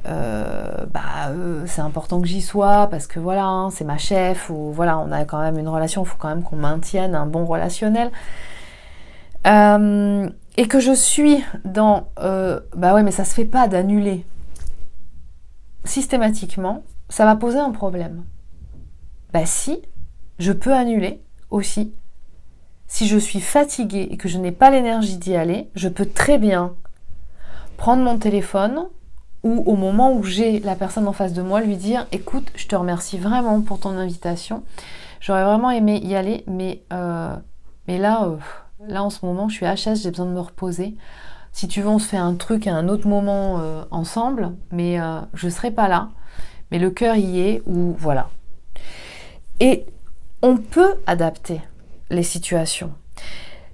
c'est important que j'y sois, parce que voilà, hein, c'est ma chef, ou voilà, on a quand même une relation, il faut quand même qu'on maintienne un bon relationnel. Et que je suis dans ouais, mais ça se fait pas d'annuler systématiquement, ça va poser un problème. Si, je peux annuler aussi. Si je suis fatiguée et que je n'ai pas l'énergie d'y aller, je peux très bien prendre mon téléphone ou au moment où j'ai la personne en face de moi, lui dire « Écoute, je te remercie vraiment pour ton invitation. J'aurais vraiment aimé y aller, mais là, en ce moment, je suis HS, j'ai besoin de me reposer. Si tu veux, on se fait un truc à un autre moment ensemble, mais je ne serai pas là. Mais le cœur y est, ou voilà. » Et on peut adapter les situations.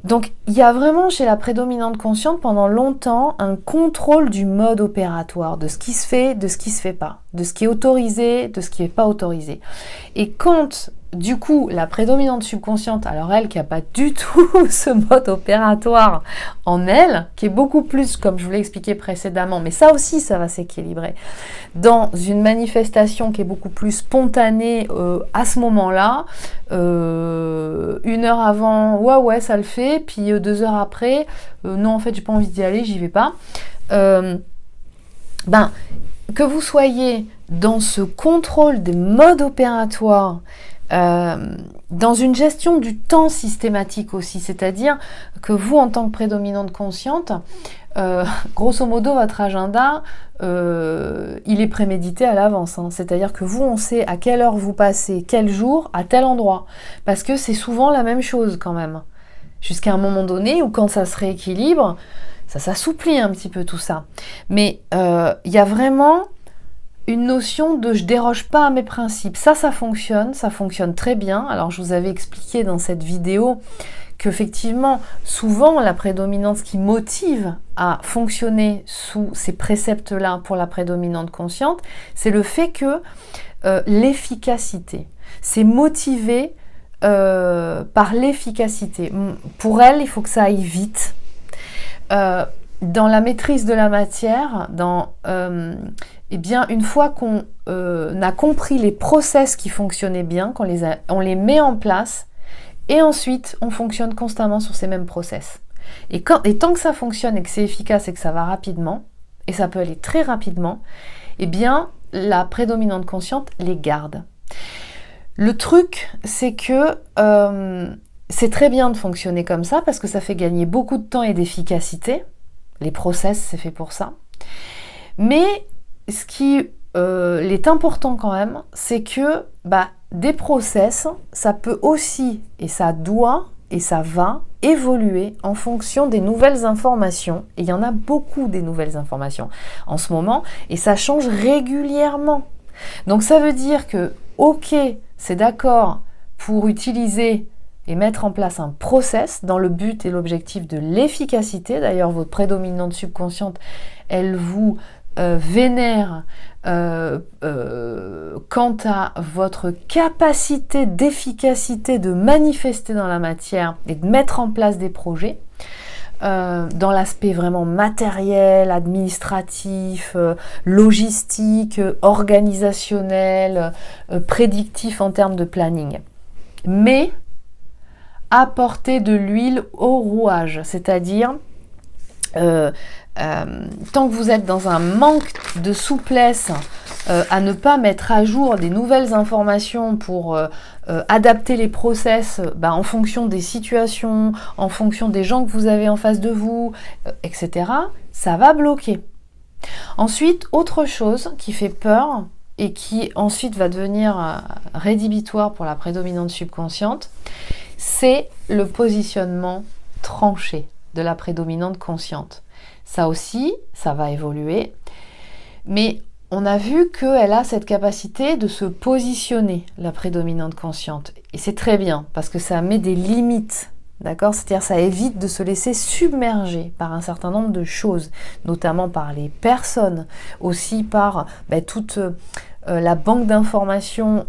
Donc, il y a vraiment chez la prédominante consciente pendant longtemps un contrôle du mode opératoire, de ce qui se fait, de ce qui se fait pas, de ce qui est autorisé, de ce qui n'est pas autorisé. Et quand, du coup, la prédominante subconsciente, alors elle qui n'a pas du tout ce mode opératoire en elle, qui est beaucoup plus, comme je vous l'ai expliqué précédemment, mais ça aussi, ça va s'équilibrer, dans une manifestation qui est beaucoup plus spontanée à ce moment-là, 1 heure avant, ouais, ça le fait, puis 2 heures après, non, en fait, j'ai pas envie d'y aller, j'y vais pas. Que vous soyez dans ce contrôle des modes opératoires, dans une gestion du temps systématique aussi, c'est-à-dire que vous, en tant que prédominante consciente, grosso modo, votre agenda, il est prémédité à l'avance. Hein. C'est-à-dire que vous, on sait à quelle heure vous passez, quel jour, à tel endroit. Parce que c'est souvent la même chose quand même. Jusqu'à un moment donné où quand ça se rééquilibre, ça s'assouplit un petit peu tout ça. Mais il y a vraiment une notion de « je déroge pas à mes principes ». Ça fonctionne très bien. Alors je vous avais expliqué dans cette vidéo qu'effectivement, souvent, la prédominance qui motive à fonctionner sous ces préceptes-là pour la prédominante consciente, c'est le fait que l'efficacité, c'est motivé par l'efficacité. Pour elle, il faut que ça aille vite. Dans la maîtrise de la matière, une fois qu'on a compris les process qui fonctionnaient bien, on les met en place, et ensuite, on fonctionne constamment sur ces mêmes process. Et tant que ça fonctionne et que c'est efficace et que ça va rapidement, et ça peut aller très rapidement, la prédominante consciente les garde. Le truc, c'est que c'est très bien de fonctionner comme ça, parce que ça fait gagner beaucoup de temps et d'efficacité. Les process, c'est fait pour ça. Mais ce qui est important quand même, c'est que des process, ça peut aussi, et ça doit, et ça va évoluer en fonction des nouvelles informations. Et il y en a beaucoup des nouvelles informations en ce moment, et ça change régulièrement. Donc ça veut dire que, ok, c'est d'accord pour utiliser et mettre en place un process dans le but et l'objectif de l'efficacité. D'ailleurs, votre prédominante subconsciente, elle vous vénère quant à votre capacité d'efficacité de manifester dans la matière et de mettre en place des projets dans l'aspect vraiment matériel, administratif, logistique, organisationnel, prédictif en termes de planning. Mais apporter de l'huile au rouage, c'est-à-dire tant que vous êtes dans un manque de souplesse à ne pas mettre à jour des nouvelles informations pour adapter les process en fonction des situations, en fonction des gens que vous avez en face de vous, etc., ça va bloquer. Ensuite, autre chose qui fait peur et qui ensuite va devenir rédhibitoire pour la prédominante subconsciente, c'est le positionnement tranché de la prédominante consciente. Ça aussi, ça va évoluer, mais on a vu qu'elle a cette capacité de se positionner, la prédominante consciente. Et c'est très bien, parce que ça met des limites, d'accord ? C'est-à-dire ça évite de se laisser submerger par un certain nombre de choses, notamment par les personnes, aussi par toute la banque d'informations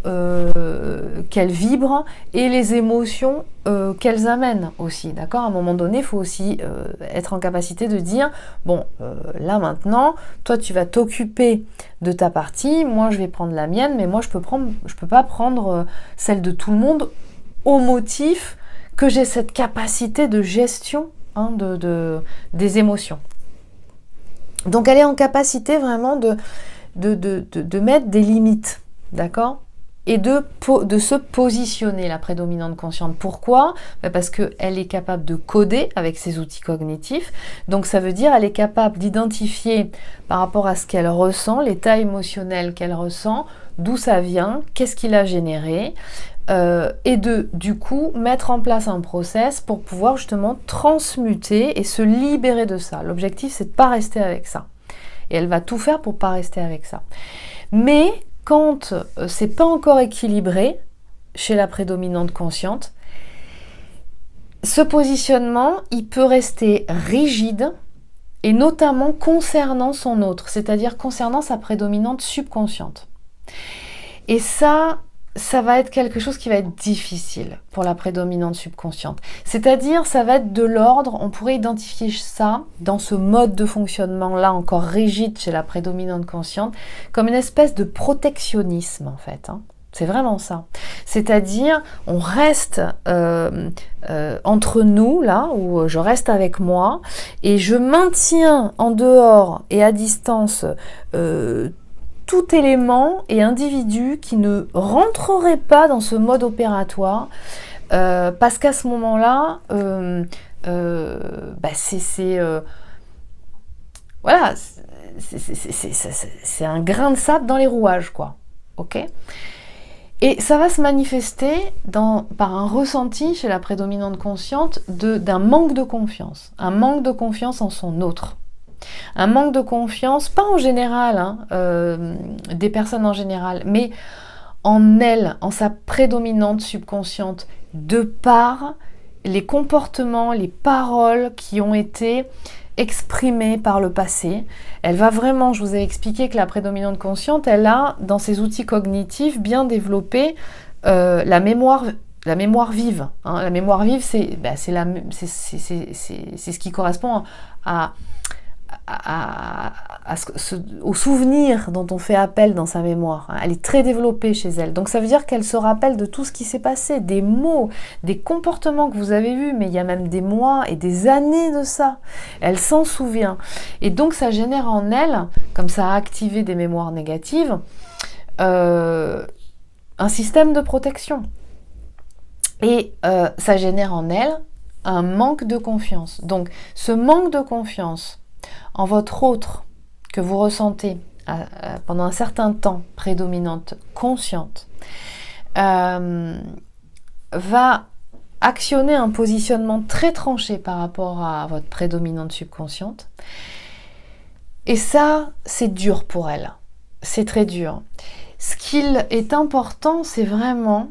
qu'elles vibrent et les émotions qu'elles amènent aussi, d'accord ? À un moment donné, il faut aussi être en capacité de dire, bon, là maintenant, toi tu vas t'occuper de ta partie, moi je vais prendre la mienne, mais moi je peux pas prendre celle de tout le monde au motif que j'ai cette capacité de gestion des émotions. Donc elle est en capacité vraiment de mettre des limites, d'accord ? Et de se positionner, la prédominante consciente. Pourquoi ? Parce qu'elle est capable de coder avec ses outils cognitifs. Donc ça veut dire qu'elle est capable d'identifier par rapport à ce qu'elle ressent, l'état émotionnel qu'elle ressent, d'où ça vient, qu'est-ce qui l'a généré, et du coup mettre en place un process pour pouvoir justement transmuter et se libérer de ça. L'objectif, c'est de ne pas rester avec ça. Et elle va tout faire pour ne pas rester avec ça. Mais quand c'est pas encore équilibré chez la prédominante consciente, ce positionnement, il peut rester rigide, et notamment concernant son autre, c'est-à-dire concernant sa prédominante subconsciente. Et ça va être quelque chose qui va être difficile pour la prédominante subconsciente. C'est-à-dire, ça va être de l'ordre, on pourrait identifier ça dans ce mode de fonctionnement-là encore rigide chez la prédominante consciente, comme une espèce de protectionnisme en fait. C'est vraiment ça. C'est-à-dire, on reste entre nous, là, où je reste avec moi, et je maintiens en dehors et à distance tout élément et individu qui ne rentrerait pas dans ce mode opératoire, parce qu'à ce moment-là, c'est un grain de sable dans les rouages, quoi. Ok ? Et ça va se manifester par un ressenti chez la prédominante consciente d'un manque de confiance, un manque de confiance en son autre. Un manque de confiance, pas en général, des personnes en général, mais en elle, en sa prédominante subconsciente, de par les comportements, les paroles qui ont été exprimées par le passé. Elle va vraiment, je vous ai expliqué que la prédominante consciente, elle a, dans ses outils cognitifs, bien développé la mémoire vive. La mémoire vive, c'est ce qui correspond au souvenir dont on fait appel dans sa mémoire. Elle est très développée chez elle. Donc ça veut dire qu'elle se rappelle de tout ce qui s'est passé, des mots, des comportements que vous avez vus, mais il y a même des mois et des années de ça. Elle s'en souvient. Et donc ça génère en elle, comme ça a activé des mémoires négatives, un système de protection. Et ça génère en elle un manque de confiance. Donc ce manque de confiance en votre autre que vous ressentez pendant un certain temps, prédominante consciente, va actionner un positionnement très tranché par rapport à votre prédominante subconsciente. Et ça, c'est dur pour elle. C'est très dur. Ce qu'il est important, c'est vraiment,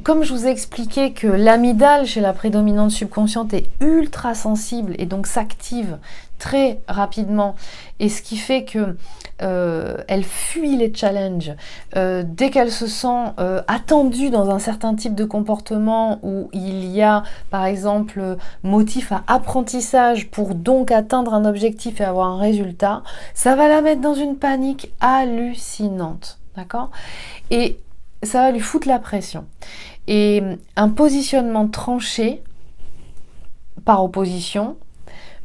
comme je vous ai expliqué que l'amygdale chez la prédominante subconsciente est ultra sensible et donc s'active très rapidement, et ce qui fait que elle fuit les challenges dès qu'elle se sent attendue dans un certain type de comportement où il y a par exemple motif à apprentissage pour donc atteindre un objectif et avoir un résultat, ça va la mettre dans une panique hallucinante, d'accord ? Et ça va lui foutre la pression. Et un positionnement tranché par opposition,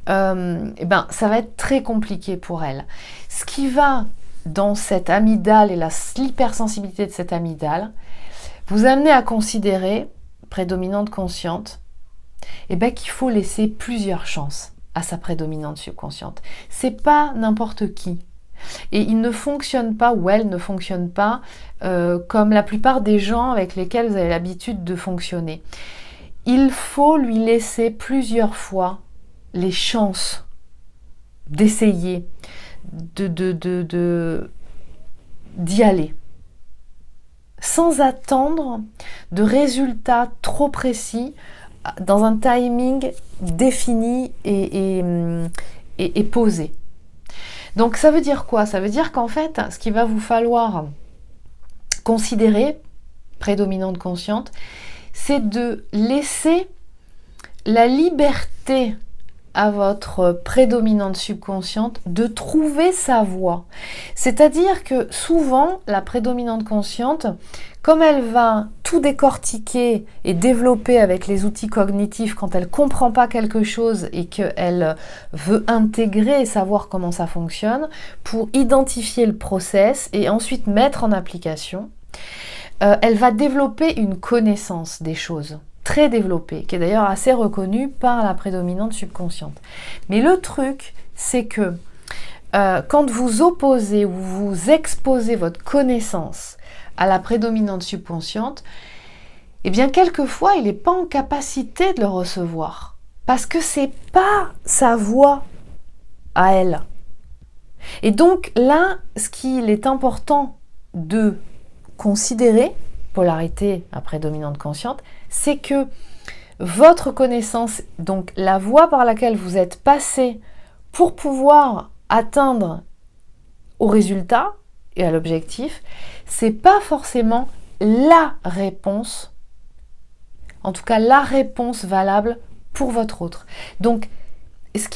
ça va être très compliqué pour elle. Ce qui va dans cette amygdale et l'hypersensibilité de cette amygdale vous amener à considérer, prédominante consciente, qu'il faut laisser plusieurs chances à sa prédominante subconsciente. C'est pas n'importe qui. Et il ne fonctionne pas, ou elle ne fonctionne pas comme la plupart des gens avec lesquels vous avez l'habitude de fonctionner. il faut lui laisser plusieurs fois les chances d'essayer, d'y aller, sans attendre de résultats trop précis, dans un timing défini et posé. Donc ça veut dire quoi? Ça veut dire qu'en fait, ce qu'il va vous falloir considérer, prédominante consciente, c'est de laisser la liberté à votre prédominante subconsciente de trouver sa voie. C'est-à-dire que souvent, la prédominante consciente, comme elle va tout décortiquer et développer avec les outils cognitifs quand elle ne comprend pas quelque chose et qu'elle veut intégrer et savoir comment ça fonctionne, pour identifier le process et ensuite mettre en application, elle va développer une connaissance des choses très développée, qui est d'ailleurs assez reconnue par la prédominante subconsciente. Mais le truc, c'est que quand vous opposez ou vous exposez votre connaissance à la prédominante subconsciente, eh bien quelquefois, il n'est pas en capacité de le recevoir, parce que c'est pas sa voix à elle. Et donc là, ce qu'il est important de considérer, polarité à prédominante consciente, c'est que votre connaissance, donc la voie par laquelle vous êtes passé pour pouvoir atteindre au résultat et à l'objectif, c'est pas forcément la réponse, en tout cas la réponse valable pour votre autre. Donc, ce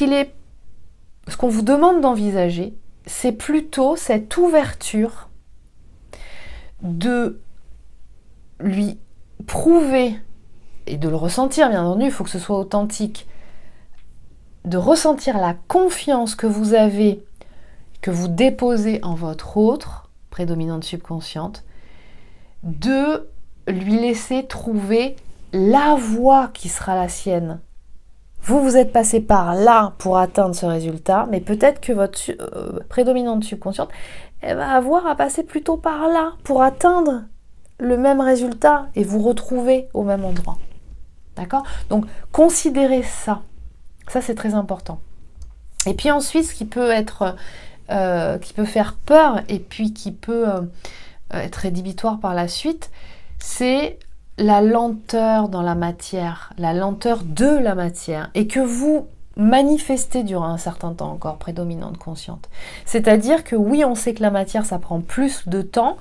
qu'on vous demande d'envisager, c'est plutôt cette ouverture de lui prouver et de le ressentir, bien entendu, il faut que ce soit authentique, de ressentir la confiance que vous avez, que vous déposez en votre autre, prédominante subconsciente, de lui laisser trouver la voie qui sera la sienne. Vous êtes passé par là pour atteindre ce résultat, mais peut-être que votre prédominante subconsciente, elle va avoir à passer plutôt par là pour atteindre le même résultat et vous retrouver au même endroit. D'accord? Donc, considérez ça. Ça, c'est très important. Et puis ensuite, ce qui peut être, qui peut faire peur et puis qui peut être rédhibitoire par la suite, c'est la lenteur dans la matière, la lenteur de la matière, et que vous manifestez durant un certain temps encore, prédominante consciente. C'est-à-dire que oui, on sait que la matière, ça prend plus de temps,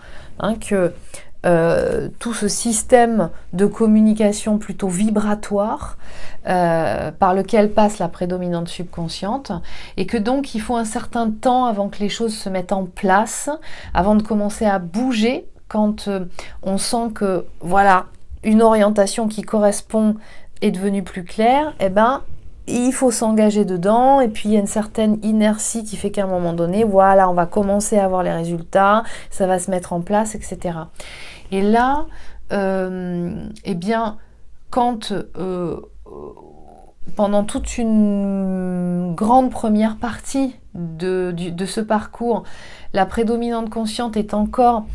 que tout ce système de communication plutôt vibratoire par lequel passe la prédominante subconsciente, et que donc il faut un certain temps avant que les choses se mettent en place, avant de commencer à bouger quand on sent que voilà, une orientation qui correspond est devenue plus claire, eh ben il faut s'engager dedans, et puis il y a une certaine inertie qui fait qu'à un moment donné, voilà, on va commencer à avoir les résultats, ça va se mettre en place, etc. Et là, eh bien, quand pendant toute une grande première partie de ce parcours, la prédominante consciente est encore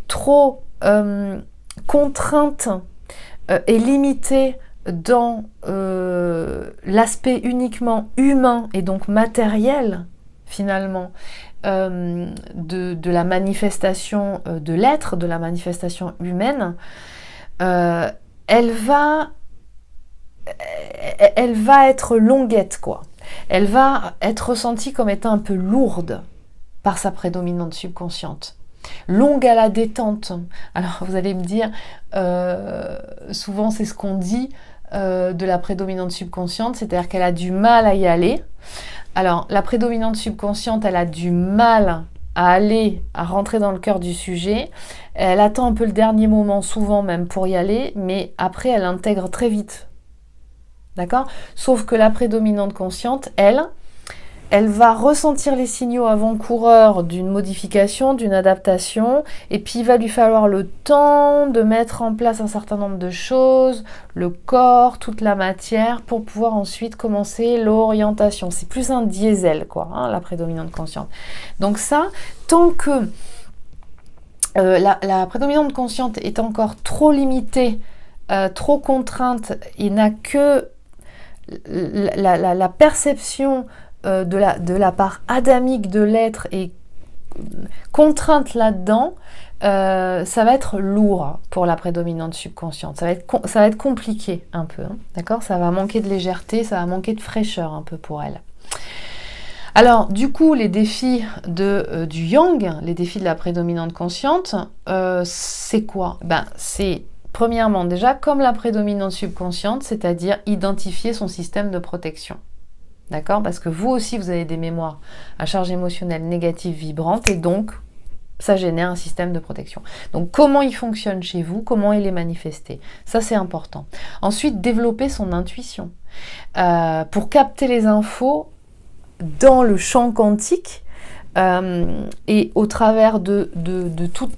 trop contrainte et limitée dans l'aspect uniquement humain et donc matériel finalement de la manifestation de l'être, de la manifestation humaine, elle va être longuette, quoi. Elle va être ressentie comme étant un peu lourde par sa prédominante subconsciente. Longue à la détente. Alors vous allez me dire, souvent c'est ce qu'on dit de la prédominante subconsciente, c'est-à-dire qu'elle a du mal à y aller. Alors la prédominante subconsciente, elle a du mal à rentrer dans le cœur du sujet. Elle attend un peu le dernier moment, souvent même pour y aller, mais après elle intègre très vite. D'accord ? Sauf que la prédominante consciente, elle va ressentir les signaux avant-coureurs d'une modification, d'une adaptation, et puis il va lui falloir le temps de mettre en place un certain nombre de choses, le corps, toute la matière, pour pouvoir ensuite commencer l'orientation. C'est plus un diesel, quoi, la prédominante consciente. Donc ça, tant que la prédominante consciente est encore trop limitée trop contrainte et n'a que la perception de la part adamique de l'être et contrainte là-dedans, ça va être lourd pour la prédominante subconsciente. Ça va être compliqué un peu, hein, d'accord ? Ça va manquer de légèreté, ça va manquer de fraîcheur un peu pour elle. Alors, du coup, les défis du yang, les défis de la prédominante consciente, c'est quoi ? C'est premièrement déjà comme la prédominante subconsciente, c'est-à-dire identifier son système de protection. D'accord ? Parce que vous aussi, vous avez des mémoires à charge émotionnelle négative vibrante et donc, ça génère un système de protection. Donc, comment il fonctionne chez vous ? Comment il est manifesté ? Ça, c'est important. Ensuite, développer son intuition. Pour capter les infos dans le champ quantique et au travers de tout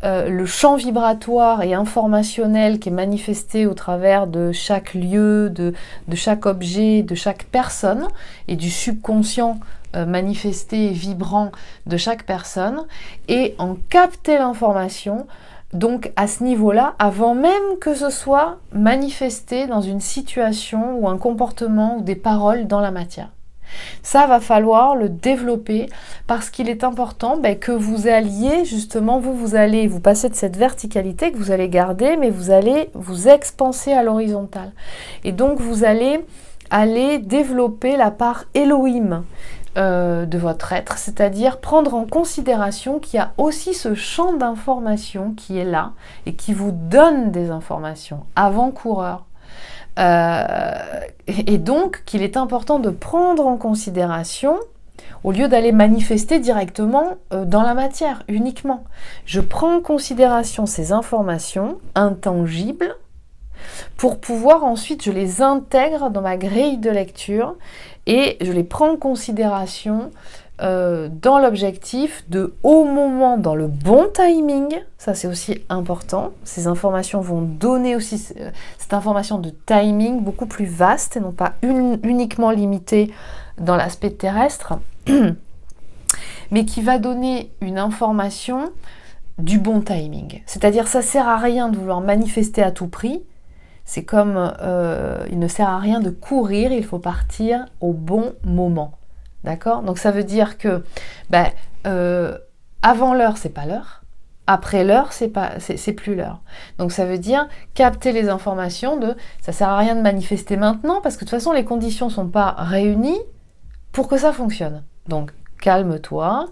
le champ vibratoire et informationnel qui est manifesté au travers de chaque lieu, de chaque objet, de chaque personne et du subconscient manifesté et vibrant de chaque personne et en capter l'information donc à ce niveau-là avant même que ce soit manifesté dans une situation ou un comportement ou des paroles dans la matière. Ça va falloir le développer parce qu'il est important que vous alliez justement, vous allez vous passer de cette verticalité que vous allez garder, mais vous allez vous expanser à l'horizontale. Et donc vous allez développer la part Elohim de votre être, c'est-à-dire prendre en considération qu'il y a aussi ce champ d'information qui est là et qui vous donne des informations avant-coureurs. Et donc qu'il est important de prendre en considération au lieu d'aller manifester directement dans la matière uniquement. Je prends en considération ces informations intangibles pour pouvoir ensuite, je les intègre dans ma grille de lecture et je les prends en considération dans l'objectif de, au moment, dans le bon timing, ça c'est aussi important, ces informations vont donner aussi cette information de timing beaucoup plus vaste et non pas uniquement limitée dans l'aspect terrestre, mais qui va donner une information du bon timing. C'est-à-dire ça sert à rien de vouloir manifester à tout prix, c'est comme il ne sert à rien de courir, il faut partir au bon moment. D'accord ? Donc ça veut dire que avant l'heure, c'est pas l'heure. Après l'heure, c'est plus l'heure. Donc ça veut dire capter les informations ça sert à rien de manifester maintenant parce que de toute façon les conditions sont pas réunies pour que ça fonctionne. Donc calme-toi,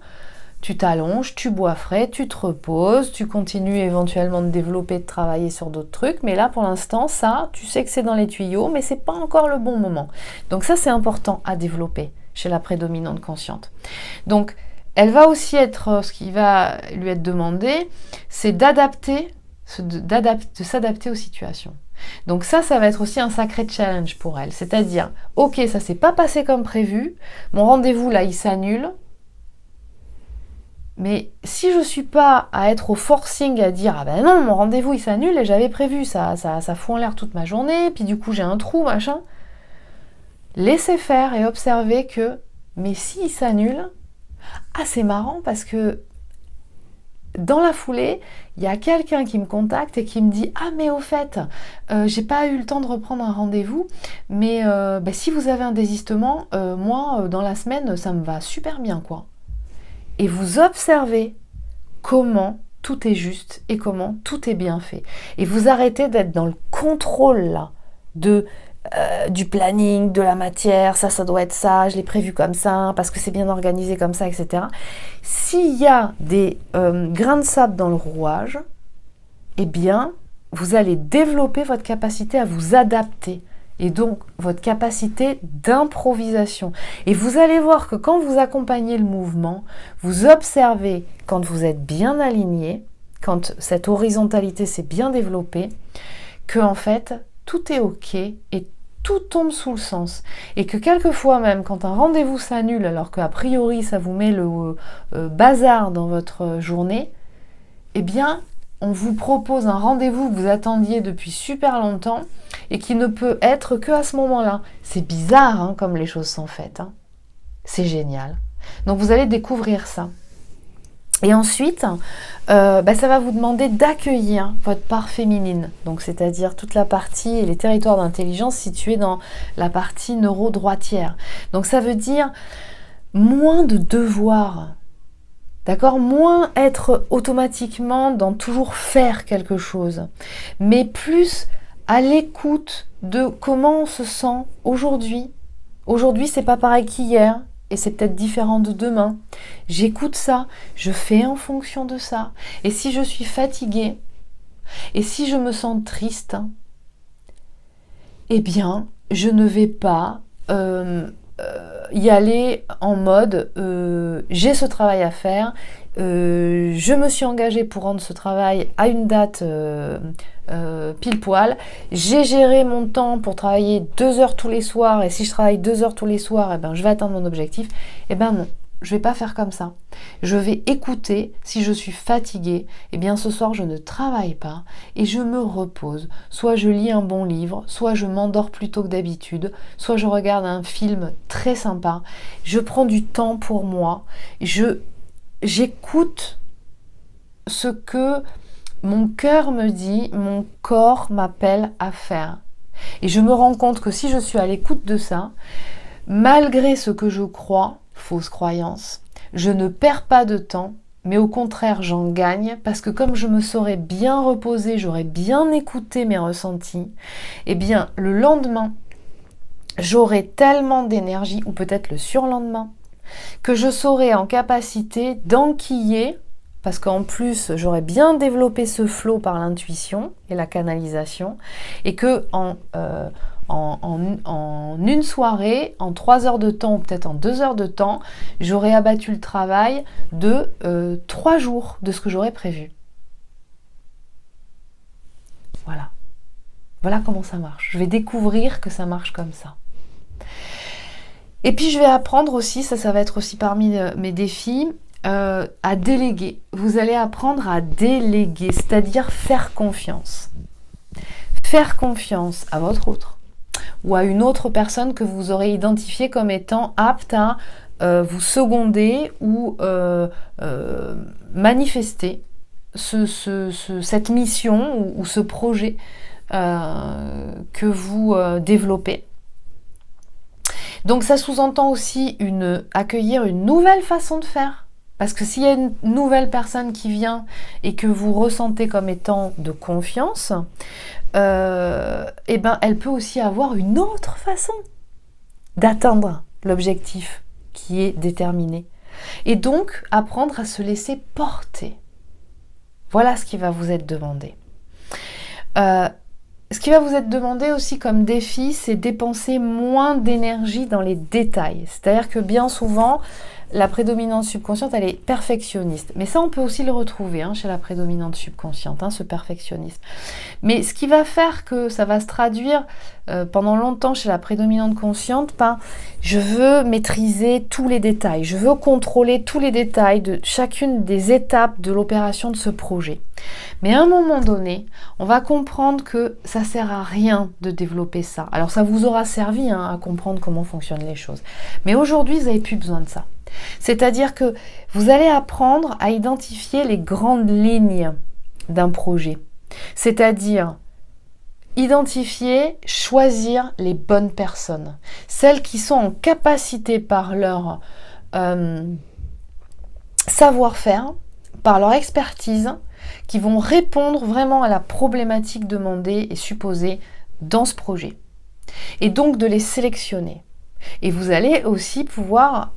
tu t'allonges, tu bois frais, tu te reposes, tu continues éventuellement de développer, de travailler sur d'autres trucs, mais là pour l'instant ça, tu sais que c'est dans les tuyaux, mais c'est pas encore le bon moment. Donc ça c'est important à développer chez la prédominante consciente. Donc, elle va aussi être, ce qui va lui être demandé, c'est de s'adapter aux situations. Donc ça va être aussi un sacré challenge pour elle. C'est-à-dire, ok, ça s'est pas passé comme prévu, mon rendez-vous là, il s'annule, mais si je suis pas à être au forcing à dire ah ben non, mon rendez-vous il s'annule et j'avais prévu ça fout en l'air toute ma journée, puis du coup j'ai un trou, machin. Laissez faire et observez que, mais s'il s'annule, c'est marrant parce que dans la foulée, il y a quelqu'un qui me contacte et qui me dit « Ah mais au fait, j'ai pas eu le temps de reprendre un rendez-vous, mais si vous avez un désistement, moi, dans la semaine, ça me va super bien, quoi. » Et vous observez comment tout est juste et comment tout est bien fait. Et vous arrêtez d'être dans le contrôle, là, du planning, de la matière, ça doit être ça, je l'ai prévu comme ça, parce que c'est bien organisé comme ça, etc. S'il y a des grains de sable dans le rouage, eh bien, vous allez développer votre capacité à vous adapter, et donc votre capacité d'improvisation. Et vous allez voir que quand vous accompagnez le mouvement, vous observez quand vous êtes bien aligné, quand cette horizontalité s'est bien développée, que en fait, tout est ok et tout tombe sous le sens. Et que quelquefois même, quand un rendez-vous s'annule, alors qu'a priori ça vous met le bazar dans votre journée, eh bien, on vous propose un rendez-vous que vous attendiez depuis super longtemps et qui ne peut être que à ce moment-là. C'est bizarre, hein, comme les choses sont faites. Hein. C'est génial. Donc vous allez découvrir ça. Et ensuite, ça va vous demander d'accueillir votre part féminine, donc c'est-à-dire toute la partie et les territoires d'intelligence situés dans la partie neuro-droitière. Donc ça veut dire moins de devoirs, d'accord? Moins être automatiquement dans toujours faire quelque chose, mais plus à l'écoute de comment on se sent aujourd'hui. Aujourd'hui, c'est pas pareil qu'hier. Et c'est peut-être différent de demain. J'écoute ça, je fais en fonction de ça. Et si je suis fatiguée, et si je me sens triste, eh bien, je ne vais pas y aller en mode j'ai ce travail à faire, je me suis engagée pour rendre ce travail à une date pile poil, j'ai géré mon temps pour travailler 2 heures tous les soirs, et si je travaille 2 heures tous les soirs, je vais atteindre mon objectif. Non, je vais pas faire comme ça. Je vais écouter, si je suis fatiguée, ce soir je ne travaille pas et je me repose. Soit je lis un bon livre, soit je m'endors plus tôt que d'habitude, soit je regarde un film très sympa. Je prends du temps pour moi, j'écoute ce que mon cœur me dit, mon corps m'appelle à faire. Et je me rends compte que si je suis à l'écoute de ça, malgré ce que je crois, fausse croyance, je ne perds pas de temps, mais au contraire j'en gagne, parce que comme je me serais bien reposée, j'aurais bien écouté mes ressentis, le lendemain, j'aurai tellement d'énergie, ou peut-être le surlendemain, que je serai en capacité d'enquiller, parce qu'en plus j'aurais bien développé ce flow par l'intuition et la canalisation, et que en une soirée, en 3 heures de temps ou peut-être en 2 heures de temps, j'aurais abattu le travail de 3 jours de ce que j'aurais prévu. Voilà. Voilà comment ça marche. Je vais découvrir que ça marche comme ça. Et puis je vais apprendre aussi, ça va être aussi parmi mes défis, à déléguer. Vous allez apprendre à déléguer, c'est-à-dire faire confiance. Faire confiance à votre autre ou à une autre personne que vous aurez identifiée comme étant apte à vous seconder ou manifester cette mission ou ce projet que vous développez. Donc ça sous-entend aussi accueillir une nouvelle façon de faire. Parce que s'il y a une nouvelle personne qui vient et que vous ressentez comme étant de confiance, elle peut aussi avoir une autre façon d'atteindre l'objectif qui est déterminé. Et donc, apprendre à se laisser porter. Voilà ce qui va vous être demandé. Ce qui va vous être demandé aussi comme défi, c'est dépenser moins d'énergie dans les détails. C'est-à-dire que bien souvent, la prédominante subconsciente, elle est perfectionniste. Mais ça, on peut aussi le retrouver chez la prédominante subconsciente, ce perfectionnisme. Mais ce qui va faire que ça va se traduire pendant longtemps chez la prédominante consciente par je veux maîtriser tous les détails, je veux contrôler tous les détails de chacune des étapes de l'opération de ce projet. Mais à un moment donné, on va comprendre que ça sert à rien de développer ça. Alors ça vous aura servi à comprendre comment fonctionnent les choses. Mais aujourd'hui, vous n'avez plus besoin de ça. C'est-à-dire que vous allez apprendre à identifier les grandes lignes d'un projet. C'est-à-dire identifier, choisir les bonnes personnes. Celles qui sont en capacité par leur savoir-faire, par leur expertise, qui vont répondre vraiment à la problématique demandée et supposée dans ce projet. Et donc de les sélectionner. Et vous allez aussi pouvoir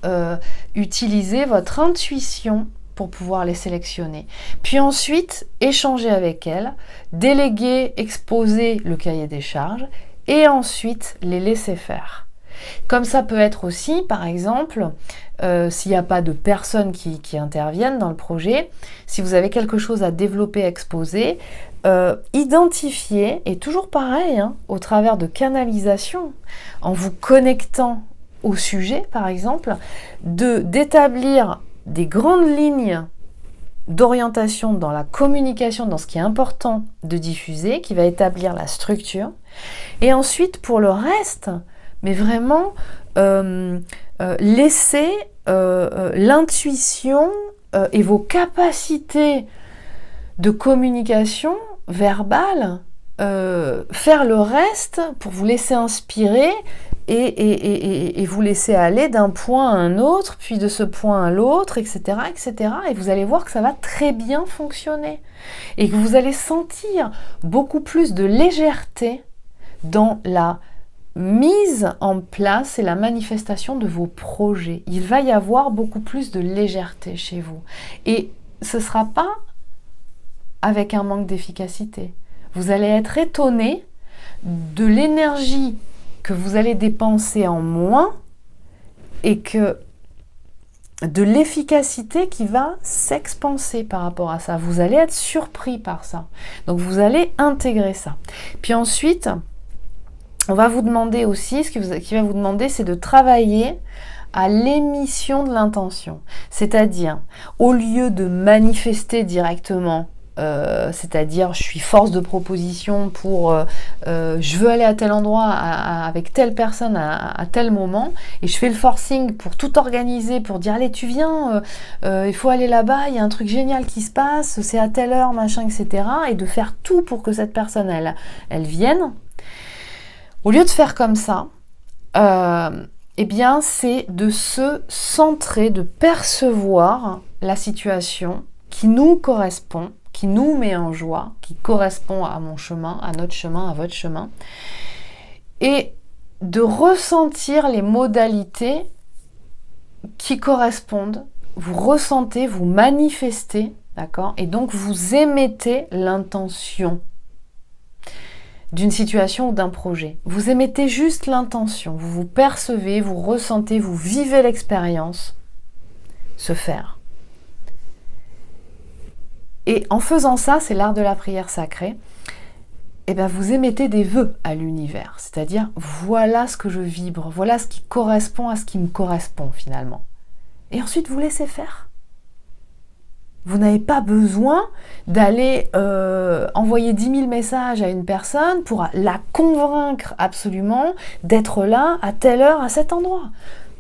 utiliser votre intuition pour pouvoir les sélectionner. Puis ensuite, échanger avec elles, déléguer, exposer le cahier des charges et ensuite les laisser faire. Comme ça peut être aussi, par exemple, s'il n'y a pas de personnes qui interviennent dans le projet, si vous avez quelque chose à développer, exposer, identifier, et toujours pareil, au travers de canalisation, en vous connectant au sujet, par exemple, d'établir des grandes lignes d'orientation dans la communication, dans ce qui est important de diffuser, qui va établir la structure. Et ensuite, pour le reste, mais vraiment laisser l'intuition et vos capacités de communication verbale, faire le reste pour vous laisser inspirer et vous laisser aller d'un point à un autre, puis de ce point à l'autre, etc., etc. Et vous allez voir que ça va très bien fonctionner. Et que vous allez sentir beaucoup plus de légèreté dans la mise en place et la manifestation de vos projets. Il va y avoir beaucoup plus de légèreté chez vous. Et ce ne sera pas avec un manque d'efficacité. Vous allez être étonné de l'énergie que vous allez dépenser en moins et que de l'efficacité qui va s'expanser par rapport à ça. Vous allez être surpris par ça. Donc vous allez intégrer ça. Puis ensuite, on va vous demander aussi, ce qui va vous demander, c'est de travailler à l'émission de l'intention. C'est-à-dire, au lieu de manifester directement, c'est-à-dire je suis force de proposition pour je veux aller à tel endroit avec telle personne à tel moment, et je fais le forcing pour tout organiser, pour dire allez tu viens, il faut aller là-bas, il y a un truc génial qui se passe, c'est à telle heure, machin, etc. Et de faire tout pour que cette personne elle vienne. Au lieu de faire comme ça, eh bien, c'est de se centrer, de percevoir la situation qui nous correspond, qui nous met en joie, qui correspond à mon chemin, à notre chemin, à votre chemin, et de ressentir les modalités qui correspondent. Vous ressentez, vous manifestez, d'accord ? Et donc, vous émettez l'intention d'une situation ou d'un projet. Vous émettez juste l'intention, vous vous percevez, vous ressentez, vous vivez l'expérience se faire. Et en faisant ça, c'est l'art de la prière sacrée, et bien vous émettez des vœux à l'univers, c'est-à-dire voilà ce que je vibre, voilà ce qui correspond à ce qui me correspond finalement. Et ensuite vous laissez faire. Vous n'avez pas besoin d'aller envoyer 10 000 messages à une personne pour la convaincre absolument d'être là à telle heure, à cet endroit.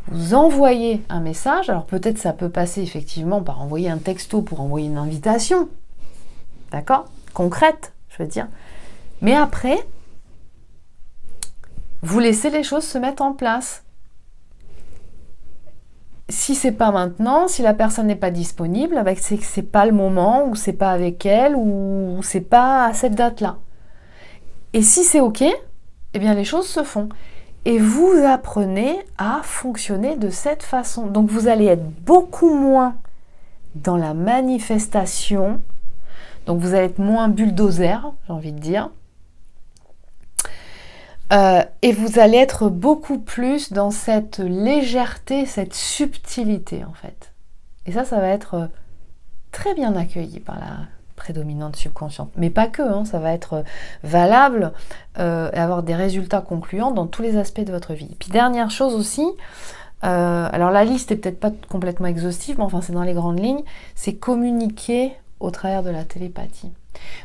Vous envoyez un message, alors peut-être ça peut passer effectivement par envoyer un texto pour envoyer une invitation, d'accord ? Concrète, je veux dire. Mais après, vous laissez les choses se mettre en place. Si c'est pas maintenant, si la personne n'est pas disponible, c'est que c'est pas le moment, ou c'est pas avec elle, ou c'est pas à cette date-là. Et si c'est ok, eh bien les choses se font. Et vous apprenez à fonctionner de cette façon. Donc vous allez être beaucoup moins dans la manifestation, donc vous allez être moins bulldozer, j'ai envie de dire. Et vous allez être beaucoup plus dans cette légèreté, cette subtilité en fait. Et ça va être très bien accueilli par la prédominante subconsciente. Mais pas que, hein, ça va être valable et avoir des résultats concluants dans tous les aspects de votre vie. Puis dernière chose aussi, alors la liste est peut-être pas complètement exhaustive, mais enfin c'est dans les grandes lignes, c'est communiquer au travers de la télépathie.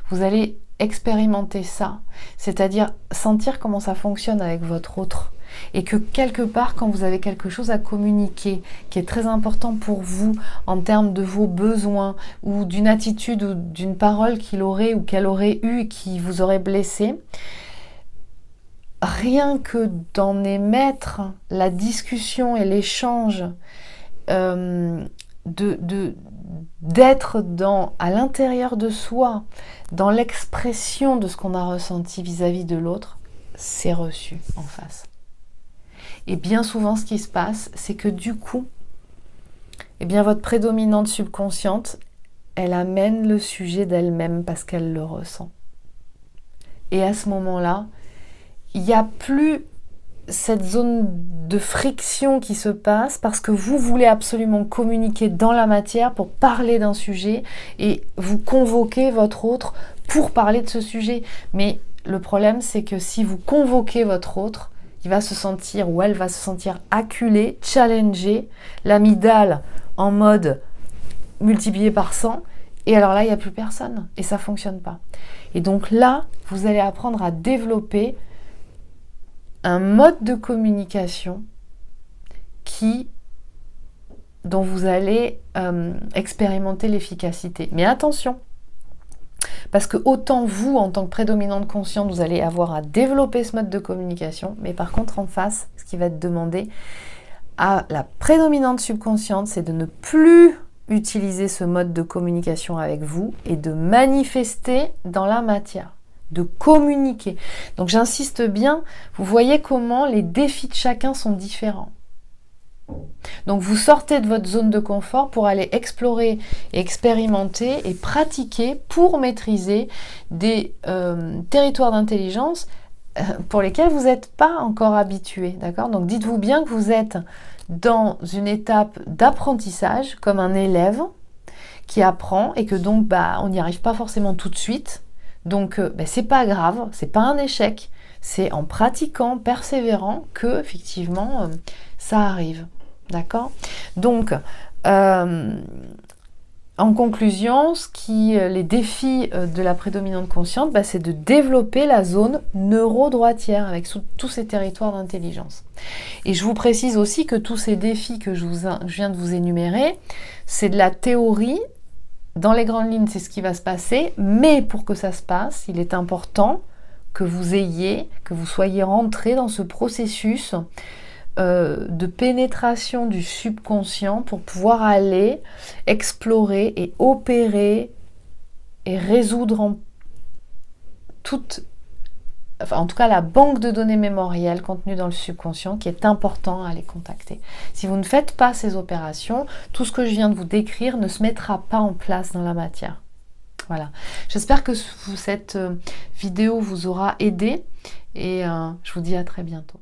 Vous allez expérimenter ça, c'est-à-dire sentir comment ça fonctionne avec votre autre, et que quelque part quand vous avez quelque chose à communiquer qui est très important pour vous en termes de vos besoins ou d'une attitude ou d'une parole qu'il aurait ou qu'elle aurait eue et qui vous aurait blessé, rien que d'en émettre la discussion et l'échange, d'être à l'intérieur de soi, dans l'expression de ce qu'on a ressenti vis-à-vis de l'autre, c'est reçu en face. Et bien souvent, ce qui se passe, c'est que du coup, eh bien, votre prédominante subconsciente, elle amène le sujet d'elle-même parce qu'elle le ressent. Et à ce moment-là, il n'y a plus cette zone de friction qui se passe parce que vous voulez absolument communiquer dans la matière pour parler d'un sujet et vous convoquez votre autre pour parler de ce sujet. Mais le problème, c'est que si vous convoquez votre autre, il va se sentir ou elle va se sentir acculée, challengée, l'amygdale en mode multiplié par 100, et alors là, il n'y a plus personne et ça ne fonctionne pas. Et donc là, vous allez apprendre à développer un mode de communication qui dont vous allez expérimenter l'efficacité. Mais attention, parce que autant vous, en tant que prédominante consciente, vous allez avoir à développer ce mode de communication, mais par contre en face, ce qui va être demandé à la prédominante subconsciente, c'est de ne plus utiliser ce mode de communication avec vous et de manifester dans la matière, de communiquer. Donc j'insiste bien, vous voyez comment les défis de chacun sont différents. Donc vous sortez de votre zone de confort pour aller explorer, expérimenter et pratiquer pour maîtriser des territoires d'intelligence pour lesquels vous n'êtes pas encore habitué, d'accord? Donc dites-vous bien que vous êtes dans une étape d'apprentissage comme un élève qui apprend et que donc on n'y arrive pas forcément tout de suite. Donc c'est pas grave, c'est pas un échec, c'est en pratiquant, persévérant que effectivement ça arrive. D'accord? Donc, en conclusion, les défis de la prédominante consciente, c'est de développer la zone neurodroitière avec tous ces territoires d'intelligence. Et je vous précise aussi que tous ces défis que je viens de vous énumérer, c'est de la théorie. Dans les grandes lignes, c'est ce qui va se passer, mais pour que ça se passe, il est important que vous soyez rentré dans ce processus de pénétration du subconscient pour pouvoir aller explorer et opérer et résoudre en tout cas la banque de données mémorielles contenue dans le subconscient qui est important à aller contacter. Si vous ne faites pas ces opérations, tout ce que je viens de vous décrire ne se mettra pas en place dans la matière. Voilà. J'espère que cette vidéo vous aura aidé et je vous dis à très bientôt.